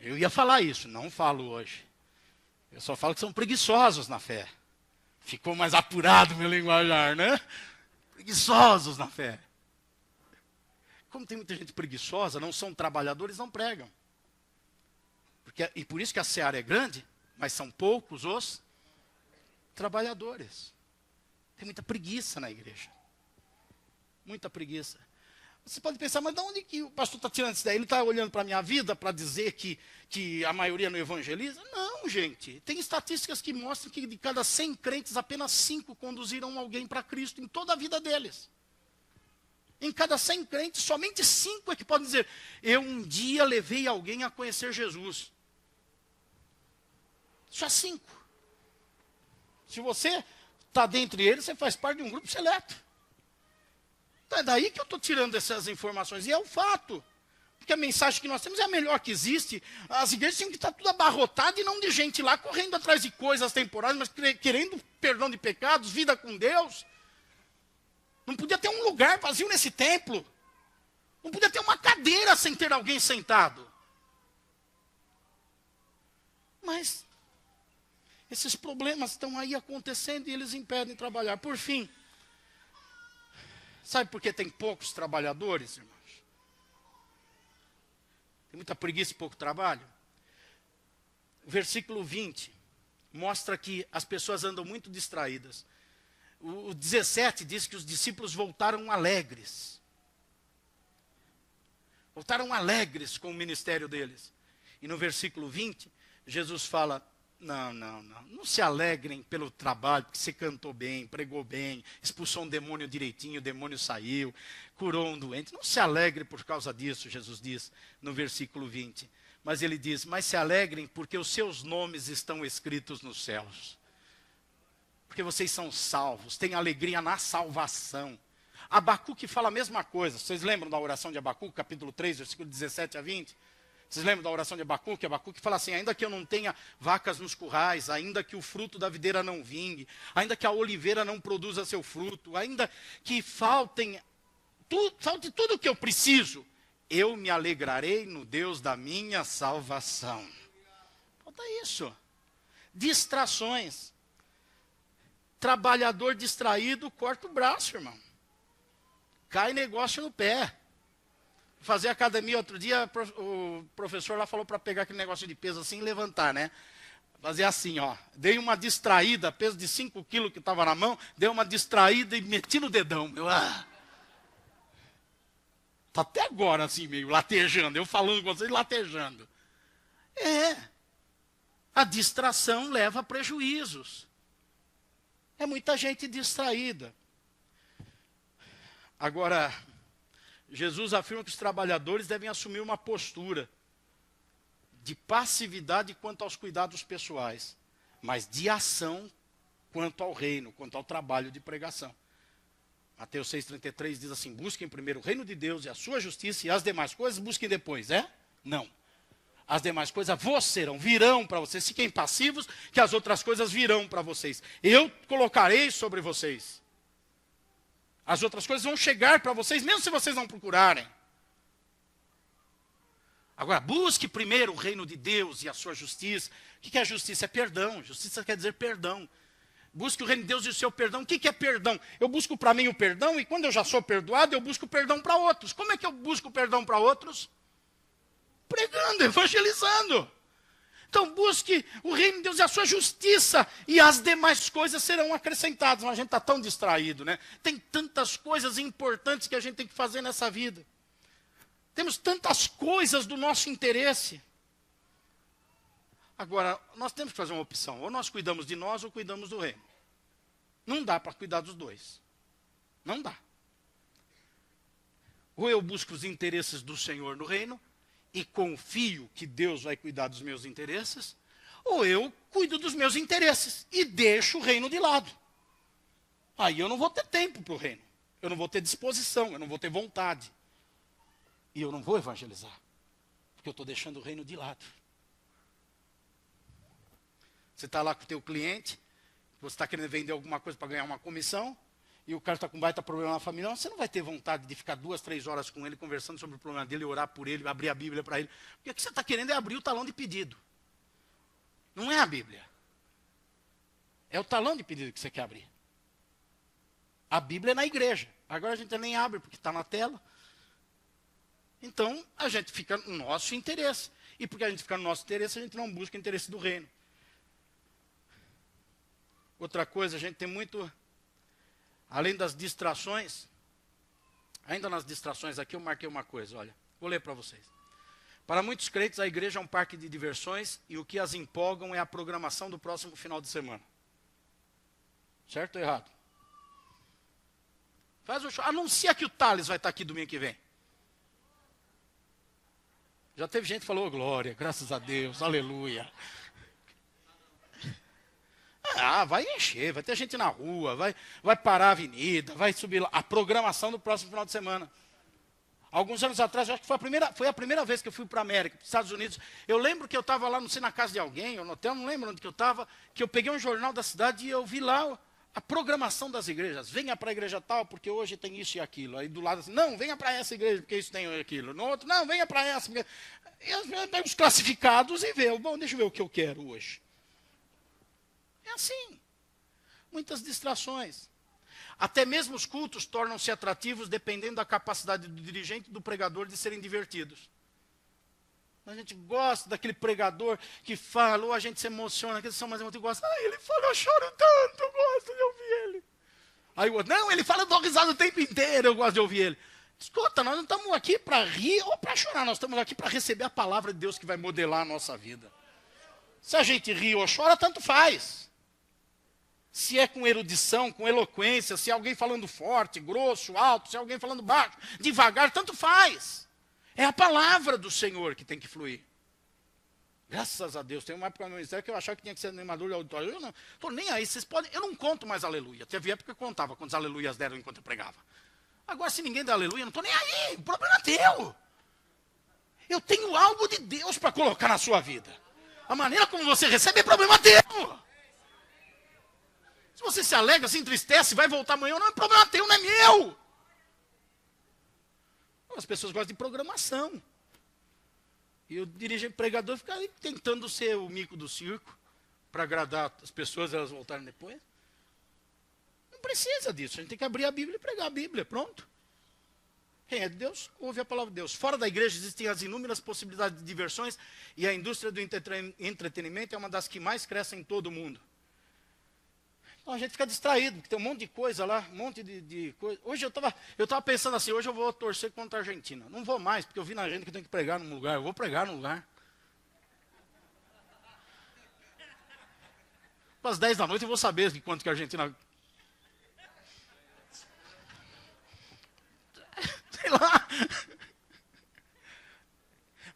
Eu ia falar isso, não falo hoje. Eu só falo que são preguiçosos na fé. Ficou mais apurado meu linguajar, né? Preguiçosos na fé. Como tem muita gente preguiçosa, não são trabalhadores, não pregam. E por isso que a seara é grande, mas são poucos os trabalhadores. Tem muita preguiça na igreja. Muita preguiça. Você pode pensar, mas de onde que o pastor está tirando isso daí? Ele está olhando para a minha vida para dizer que a maioria não evangeliza? Não, gente. Tem estatísticas que mostram que de cada 100 crentes, apenas 5 conduziram alguém para Cristo em toda a vida deles. Em cada 100 crentes, somente 5 é que podem dizer: eu um dia levei alguém a conhecer Jesus. Só 5. Se você está dentre eles, você faz parte de um grupo seleto. É daí que eu estou tirando essas informações. E é o fato. Porque a mensagem que nós temos é a melhor que existe. As igrejas tinham que estar tudo abarrotadas e não de gente lá correndo atrás de coisas temporais, mas querendo perdão de pecados, vida com Deus. Não podia ter um lugar vazio nesse templo. Não podia ter uma cadeira sem ter alguém sentado. Mas esses problemas estão aí acontecendo e eles impedem trabalhar. Por fim, sabe por que tem poucos trabalhadores, irmãos? Tem muita preguiça e pouco trabalho. Versículo 20 mostra que as pessoas andam muito distraídas. O 17 diz que os discípulos voltaram alegres. Voltaram alegres com o ministério deles. E no versículo 20, Jesus fala: Não, não, não. Não se alegrem pelo trabalho, porque você cantou bem, pregou bem, expulsou um demônio direitinho, o demônio saiu, curou um doente. Não se alegre por causa disso, Jesus diz no versículo 20. Mas ele diz, mas se alegrem porque os seus nomes estão escritos nos céus. Porque vocês são salvos, têm alegria na salvação. Abacuque fala a mesma coisa. Vocês lembram da oração de Abacuque, capítulo 3, versículo 17 a 20? Vocês lembram da oração de Abacuque? Abacuque fala assim, ainda que eu não tenha vacas nos currais, ainda que o fruto da videira não vingue, ainda que a oliveira não produza seu fruto, ainda que falte tudo o que eu preciso, eu me alegrarei no Deus da minha salvação. Falta isso. Distrações. Trabalhador distraído corta o braço, irmão. Cai negócio no pé. Fazer academia outro dia, o professor lá falou para pegar aquele negócio de peso assim e levantar, né? Fazer assim, ó. Dei uma distraída, peso de 5 quilos que estava na mão, dei uma distraída e meti no dedão. Tá até agora assim, meio latejando. Eu falando com vocês, latejando. A distração leva a prejuízos. É muita gente distraída. Agora, Jesus afirma que os trabalhadores devem assumir uma postura de passividade quanto aos cuidados pessoais, mas de ação quanto ao reino, quanto ao trabalho de pregação. Mateus 6,33 diz assim, busquem primeiro o reino de Deus e a sua justiça, e as demais coisas busquem depois, Não. As demais coisas virão para vocês. Fiquem passivos, que as outras coisas virão para vocês. Eu colocarei sobre vocês. As outras coisas vão chegar para vocês, mesmo se vocês não procurarem. Agora, busque primeiro o reino de Deus e a sua justiça. O que é justiça? É perdão. Justiça quer dizer perdão. Busque o reino de Deus e o seu perdão. O que é perdão? Eu busco para mim o perdão e quando eu já sou perdoado, eu busco perdão para outros. Como é que eu busco perdão para outros? Pregando, evangelizando. Então busque o reino de Deus e a sua justiça, e as demais coisas serão acrescentadas. Mas a gente está tão distraído, né? Tem tantas coisas importantes que a gente tem que fazer nessa vida. Temos tantas coisas do nosso interesse. Agora, nós temos que fazer uma opção. Ou nós cuidamos de nós, ou cuidamos do reino. Não dá para cuidar dos dois. Não dá. Ou eu busco os interesses do Senhor no reino, e confio que Deus vai cuidar dos meus interesses, ou eu cuido dos meus interesses e deixo o reino de lado. Aí eu não vou ter tempo para o reino, eu não vou ter disposição, eu não vou ter vontade. E eu não vou evangelizar, porque eu estou deixando o reino de lado. Você está lá com o teu cliente, você está querendo vender alguma coisa para ganhar uma comissão, e o cara está com um baita problema na família, você não vai ter vontade de ficar 2, 3 horas com ele, conversando sobre o problema dele, orar por ele, abrir a Bíblia para ele. Porque o que você está querendo é abrir o talão de pedido. Não é a Bíblia. É o talão de pedido que você quer abrir. A Bíblia é na igreja. Agora a gente nem abre, porque está na tela. Então, a gente fica no nosso interesse. E porque a gente fica no nosso interesse, a gente não busca o interesse do reino. Outra coisa, a gente tem muito... Além das distrações, ainda nas distrações aqui eu marquei uma coisa, olha, vou ler para vocês. Para muitos crentes a igreja é um parque de diversões e o que as empolgam é a programação do próximo final de semana. Certo ou errado? Faz o show, anuncia que o Thales vai estar aqui domingo que vem. Já teve gente que falou, glória, graças a Deus, aleluia. Vai encher, vai ter gente na rua, vai parar a avenida, vai subir lá. A programação do próximo final de semana. Alguns anos atrás, eu acho que foi a primeira vez que eu fui para a América, para os Estados Unidos. Eu lembro que eu estava lá, não sei, na casa de alguém, ou no hotel, não lembro onde que eu estava, que eu peguei um jornal da cidade e eu vi lá a programação das igrejas. Venha para a igreja tal, porque hoje tem isso e aquilo. Aí do lado assim, não, venha para essa igreja, porque isso tem aquilo. No outro, não, venha para essa. Porque... Eu pego os classificados e vejo, bom, deixa eu ver o que eu quero hoje. É assim. Muitas distrações. Até mesmo os cultos tornam-se atrativos dependendo da capacidade do dirigente e do pregador de serem divertidos. A gente gosta daquele pregador que fala, ou a gente se emociona, aqueles são mais emotivos, gosta, ele fala, eu choro tanto, eu gosto de ouvir ele. Aí o outro, não, ele fala, eu dou risada o tempo inteiro, eu gosto de ouvir ele. Escuta, nós não estamos aqui para rir ou para chorar, nós estamos aqui para receber a palavra de Deus que vai modelar a nossa vida. Se a gente ri ou chora, tanto faz. Se é com erudição, com eloquência, se é alguém falando forte, grosso, alto, se é alguém falando baixo, devagar, tanto faz. É a palavra do Senhor que tem que fluir. Graças a Deus. Tem uma época no meu ministério que eu achava que tinha que ser animador de auditório. Eu não estou nem aí. Vocês podem. Eu não conto mais aleluia. Teve época que eu contava quantos aleluias deram enquanto eu pregava. Agora, se ninguém dá aleluia, eu não estou nem aí. O problema é teu. Eu tenho algo de Deus para colocar na sua vida. A maneira como você recebe é problema teu. Se você se alegra, se entristece, vai voltar amanhã, não é problema teu, não é meu. As pessoas gostam de programação. E o dirigente pregador fica aí tentando ser o mico do circo para agradar as pessoas, elas voltarem depois. Não precisa disso. A gente tem que abrir a Bíblia e pregar a Bíblia, pronto. Quem é de Deus, ouve a palavra de Deus. Fora da igreja existem as inúmeras possibilidades de diversões e a indústria do entretenimento é uma das que mais cresce em todo o mundo. Então a gente fica distraído, porque tem um monte de coisa lá, um monte de coisa. Hoje eu estava pensando assim, hoje eu vou torcer contra a Argentina. Não vou mais, porque eu vi na agenda que eu tenho que pregar num lugar. Eu vou pregar num lugar. Às 10 da noite eu vou saber de quanto que a Argentina... Sei lá.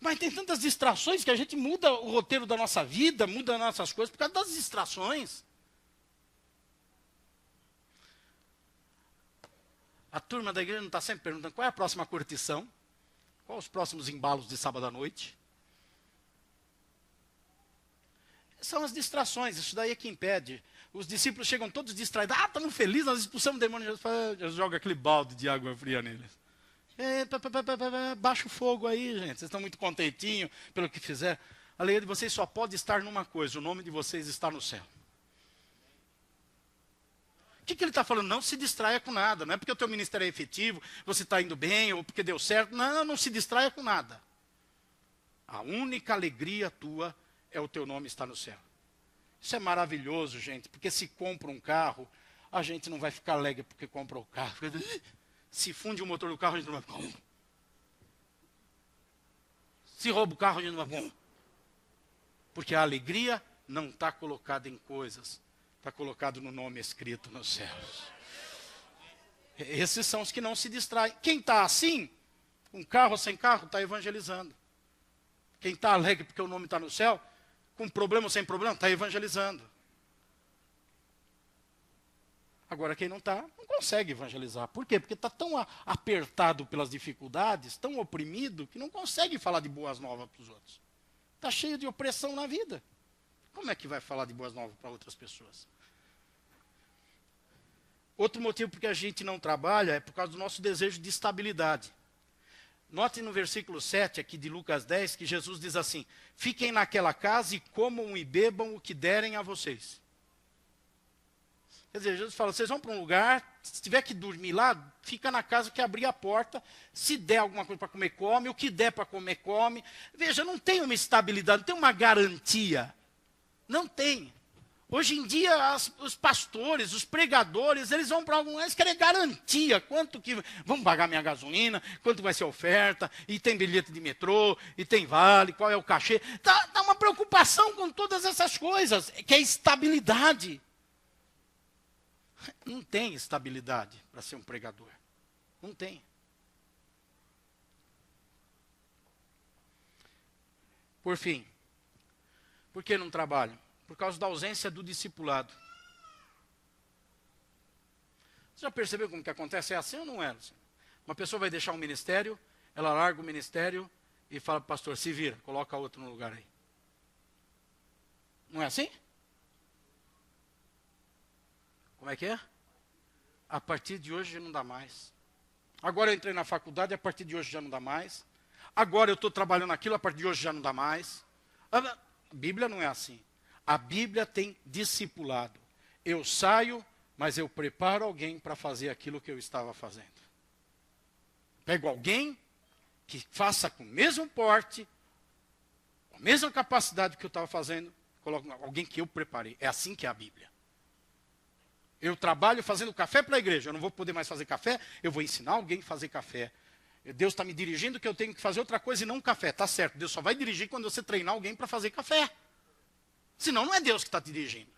Mas tem tantas distrações que a gente muda o roteiro da nossa vida, muda as nossas coisas por causa das distrações. A turma da igreja não está sempre perguntando qual é a próxima curtição, quais os próximos embalos de sábado à noite. São as distrações, isso daí é que impede. Os discípulos chegam todos distraídos. Estamos felizes, nós expulsamos o demônio. Jesus joga aquele balde de água fria neles. Baixa o fogo aí, gente. Vocês estão muito contentinhos pelo que fizeram. A lei de vocês só pode estar numa coisa: o nome de vocês está no céu. O que ele está falando? Não se distraia com nada. Não é porque o teu ministério é efetivo, você está indo bem, ou porque deu certo. Não, não se distraia com nada. A única alegria tua é o teu nome estar no céu. Isso é maravilhoso, gente, porque se compra um carro, a gente não vai ficar alegre porque compra o carro. Se funde o motor do carro, a gente não vai ficar... Se rouba o carro, a gente não vai... Porque a alegria não está colocada em coisas. Está colocado no nome escrito nos céus. Esses são os que não se distraem. Quem está assim, com carro ou sem carro, está evangelizando. Quem está alegre porque o nome está no céu, com problema ou sem problema, está evangelizando. Agora quem não está, não consegue evangelizar. Por quê? Porque está tão apertado pelas dificuldades, tão oprimido, que não consegue falar de boas novas para os outros. Está cheio de opressão na vida. Como é que vai falar de boas novas para outras pessoas? Outro motivo por que a gente não trabalha é por causa do nosso desejo de estabilidade. Note no versículo 7 aqui de Lucas 10 que Jesus diz assim: fiquem naquela casa e comam e bebam o que derem a vocês. Quer dizer, Jesus fala, vocês vão para um lugar, se tiver que dormir lá, fica na casa que abrir a porta, se der alguma coisa para comer, come, o que der para comer, come. Veja, não tem uma estabilidade, não tem uma garantia. Não tem. Hoje em dia, os pastores, os pregadores, eles vão para algum lugar, eles querem garantia. Quanto que vão pagar minha gasolina, quanto vai ser a oferta, e tem bilhete de metrô, e tem vale, qual é o cachê. Tá uma preocupação com todas essas coisas, que é estabilidade. Não tem estabilidade para ser um pregador. Não tem. Por fim, por que não trabalham? Por causa da ausência do discipulado. Você já percebeu como que acontece? É assim ou não é? Uma pessoa vai deixar um ministério, ela larga o ministério e fala para o pastor, se vira, coloca outro no lugar aí. Não é assim? Como é que é? A partir de hoje não dá mais. Agora eu entrei na faculdade, a partir de hoje já não dá mais. Agora eu estou trabalhando aquilo, a partir de hoje já não dá mais. A Bíblia não é assim. A Bíblia tem discipulado. Eu saio, mas eu preparo alguém para fazer aquilo que eu estava fazendo. Pego alguém que faça com o mesmo porte, com a mesma capacidade que eu estava fazendo, coloco alguém que eu preparei. É assim que é a Bíblia. Eu trabalho fazendo café para a igreja. Eu não vou poder mais fazer café, eu vou ensinar alguém a fazer café. Deus está me dirigindo que eu tenho que fazer outra coisa e não um café. Está certo, Deus só vai dirigir quando você treinar alguém para fazer café. Senão não é Deus que está te dirigindo.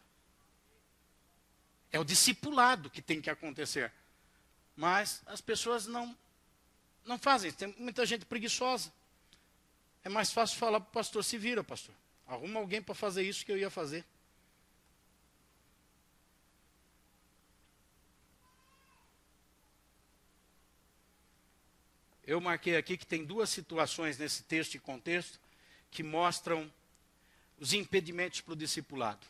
É o discipulado que tem que acontecer. Mas as pessoas não fazem. Tem muita gente preguiçosa. É mais fácil falar para o pastor, se vira, pastor. Arruma alguém para fazer isso que eu ia fazer. Eu marquei aqui que tem duas situações nesse texto e contexto que mostram os impedimentos para o discipulado.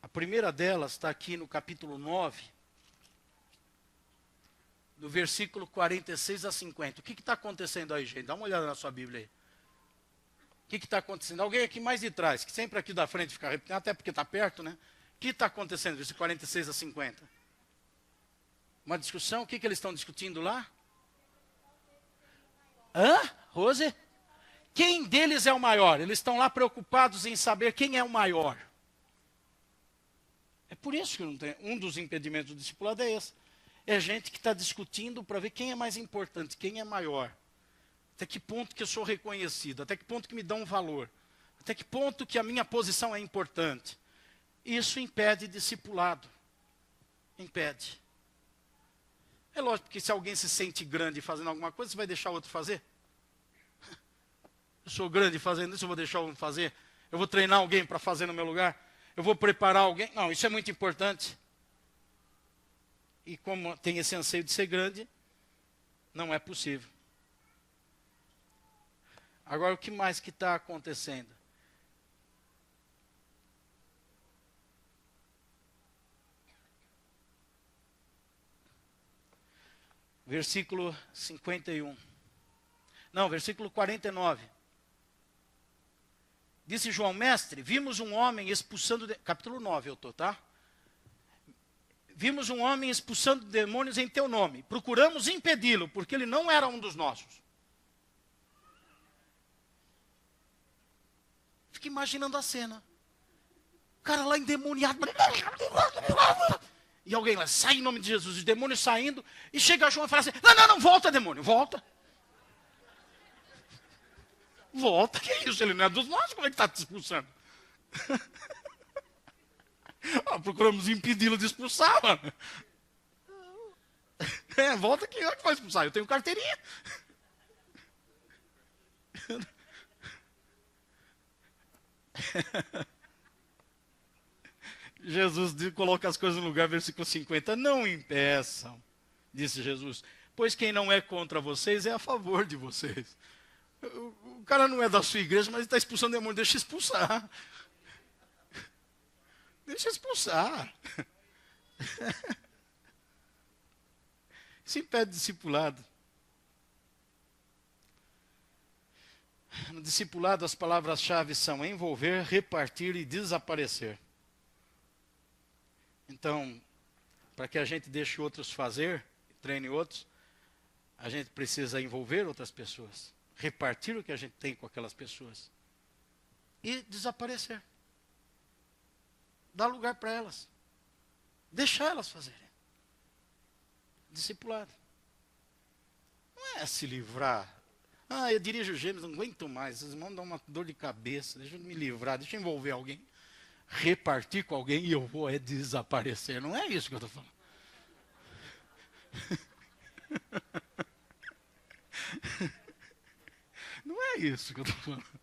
A primeira delas está aqui no capítulo 9, do versículo 46 a 50. O que está acontecendo aí, gente? Dá uma olhada na sua Bíblia aí. O que está acontecendo? Alguém aqui mais de trás, que sempre aqui da frente fica repetindo, até porque está perto, né? O que está acontecendo, versículo 46 a 50? Uma discussão, o que eles estão discutindo lá? Hã? Rose? Quem deles é o maior? Eles estão lá preocupados em saber quem é o maior. É por isso que não tem, um dos impedimentos do discipulado é esse. É gente que está discutindo para ver quem é mais importante, quem é maior. Até que ponto que eu sou reconhecido, até que ponto que me dão um valor, até que ponto que a minha posição é importante. Isso impede discipulado. Impede. É lógico que se alguém se sente grande fazendo alguma coisa, você vai deixar o outro fazer? Eu sou grande fazendo isso, eu vou deixar o outro fazer? Eu vou treinar alguém para fazer no meu lugar? Eu vou preparar alguém? Não, isso é muito importante. E como tem esse anseio de ser grande, não é possível. Agora, o que mais que está acontecendo? Versículo 51. Não, versículo 49. Disse João, mestre, vimos um homem expulsando... Capítulo 9 eu estou, tá? Vimos um homem expulsando demônios em teu nome. Procuramos impedi-lo, porque ele não era um dos nossos. Fica imaginando a cena. O cara lá endemoniado. E alguém lá, sai em nome de Jesus, os demônios saindo. E chega João e fala assim, não, volta demônio, volta. Volta, que isso? Ele não é dos nossos, como é que está te expulsando? Procuramos impedi-lo de expulsar, mano. Volta que eu que vou expulsar, eu tenho carteirinha. Jesus coloca as coisas no lugar, versículo 50. Não impeçam, disse Jesus, pois quem não é contra vocês é a favor de vocês. O cara não é da sua igreja, mas ele está expulsando demônio, deixa expulsar. Deixa expulsar. Isso impede discipulado. No discipulado, as palavras-chave são envolver, repartir e desaparecer. Então, para que a gente deixe outros fazer, treine outros, a gente precisa envolver outras pessoas, repartir o que a gente tem com aquelas pessoas e desaparecer. Dar lugar para elas. Deixar elas fazerem. Discipulado. Não é se livrar. Eu dirijo gêmeos, não aguento mais. Vocês vão dar uma dor de cabeça. Deixa eu me livrar, deixa eu envolver alguém. Repartir com alguém e eu vou desaparecer. Não é isso que eu estou falando. Não é isso que eu estou falando.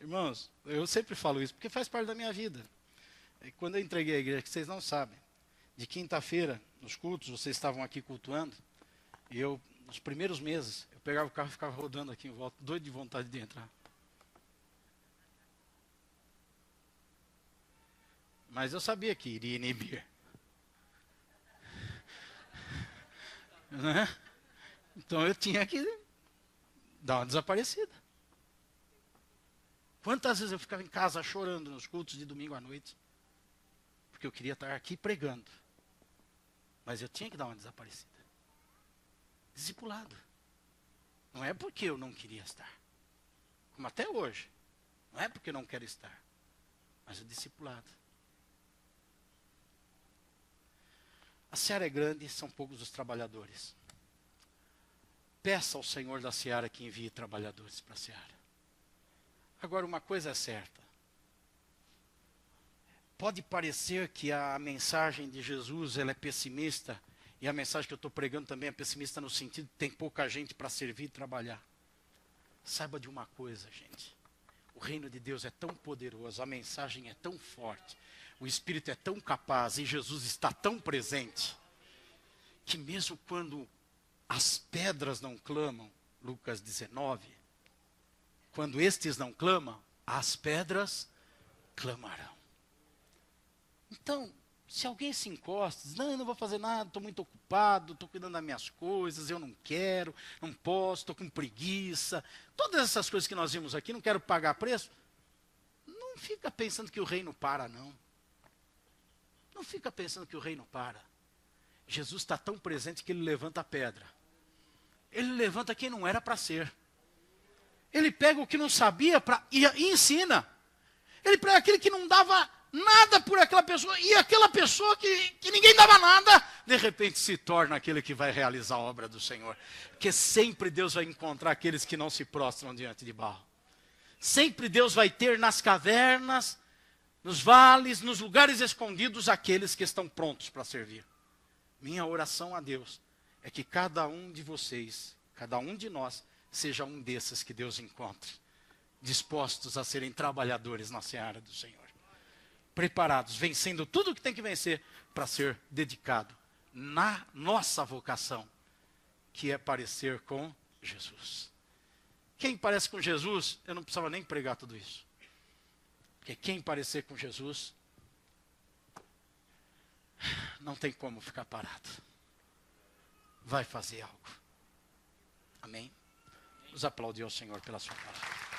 Irmãos, eu sempre falo isso, porque faz parte da minha vida. Quando eu entreguei a igreja, que vocês não sabem, de quinta-feira, nos cultos, vocês estavam aqui cultuando, e eu, nos primeiros meses, eu pegava o carro e ficava rodando aqui em volta, doido de vontade de entrar. Mas eu sabia que iria inibir. Né? Então eu tinha que dar uma desaparecida. Quantas vezes eu ficava em casa chorando nos cultos de domingo à noite, porque eu queria estar aqui pregando. Mas eu tinha que dar uma desaparecida. Discipulado. Não é porque eu não queria estar. Como até hoje. Não é porque eu não quero estar. Mas o discipulado. A seara é grande, são poucos os trabalhadores. Peça ao Senhor da seara que envie trabalhadores para a seara. Agora, uma coisa é certa. Pode parecer que a mensagem de Jesus ela é pessimista, e a mensagem que eu estou pregando também é pessimista no sentido de que tem pouca gente para servir e trabalhar. Saiba de uma coisa, gente. O reino de Deus é tão poderoso, a mensagem é tão forte, o Espírito é tão capaz e Jesus está tão presente, que mesmo quando as pedras não clamam, Lucas 19, quando estes não clamam, as pedras clamarão. Então, se alguém se encosta, diz, não, eu não vou fazer nada, estou muito ocupado, estou cuidando das minhas coisas, eu não quero, não posso, estou com preguiça, todas essas coisas que nós vimos aqui, não quero pagar preço, não fica pensando que o reino para, não. Não fica pensando que o reino para. Jesus está tão presente que ele levanta a pedra. Ele levanta quem não era para ser. Ele pega o que não sabia e ensina. Ele pega aquele que não dava nada por aquela pessoa, e aquela pessoa que ninguém dava nada, de repente se torna aquele que vai realizar a obra do Senhor. Porque sempre Deus vai encontrar aqueles que não se prostram diante de Baal. Sempre Deus vai ter nas cavernas, nos vales, nos lugares escondidos, aqueles que estão prontos para servir. Minha oração a Deus é que cada um de vocês, cada um de nós, seja um desses que Deus encontre, dispostos a serem trabalhadores na seara do Senhor. Preparados, vencendo tudo o que tem que vencer para ser dedicado na nossa vocação, que é parecer com Jesus. Quem parece com Jesus, eu não precisava nem pregar tudo isso. Porque quem parecer com Jesus, não tem como ficar parado. Vai fazer algo. Amém? Vamos aplaudir ao Senhor pela sua palavra.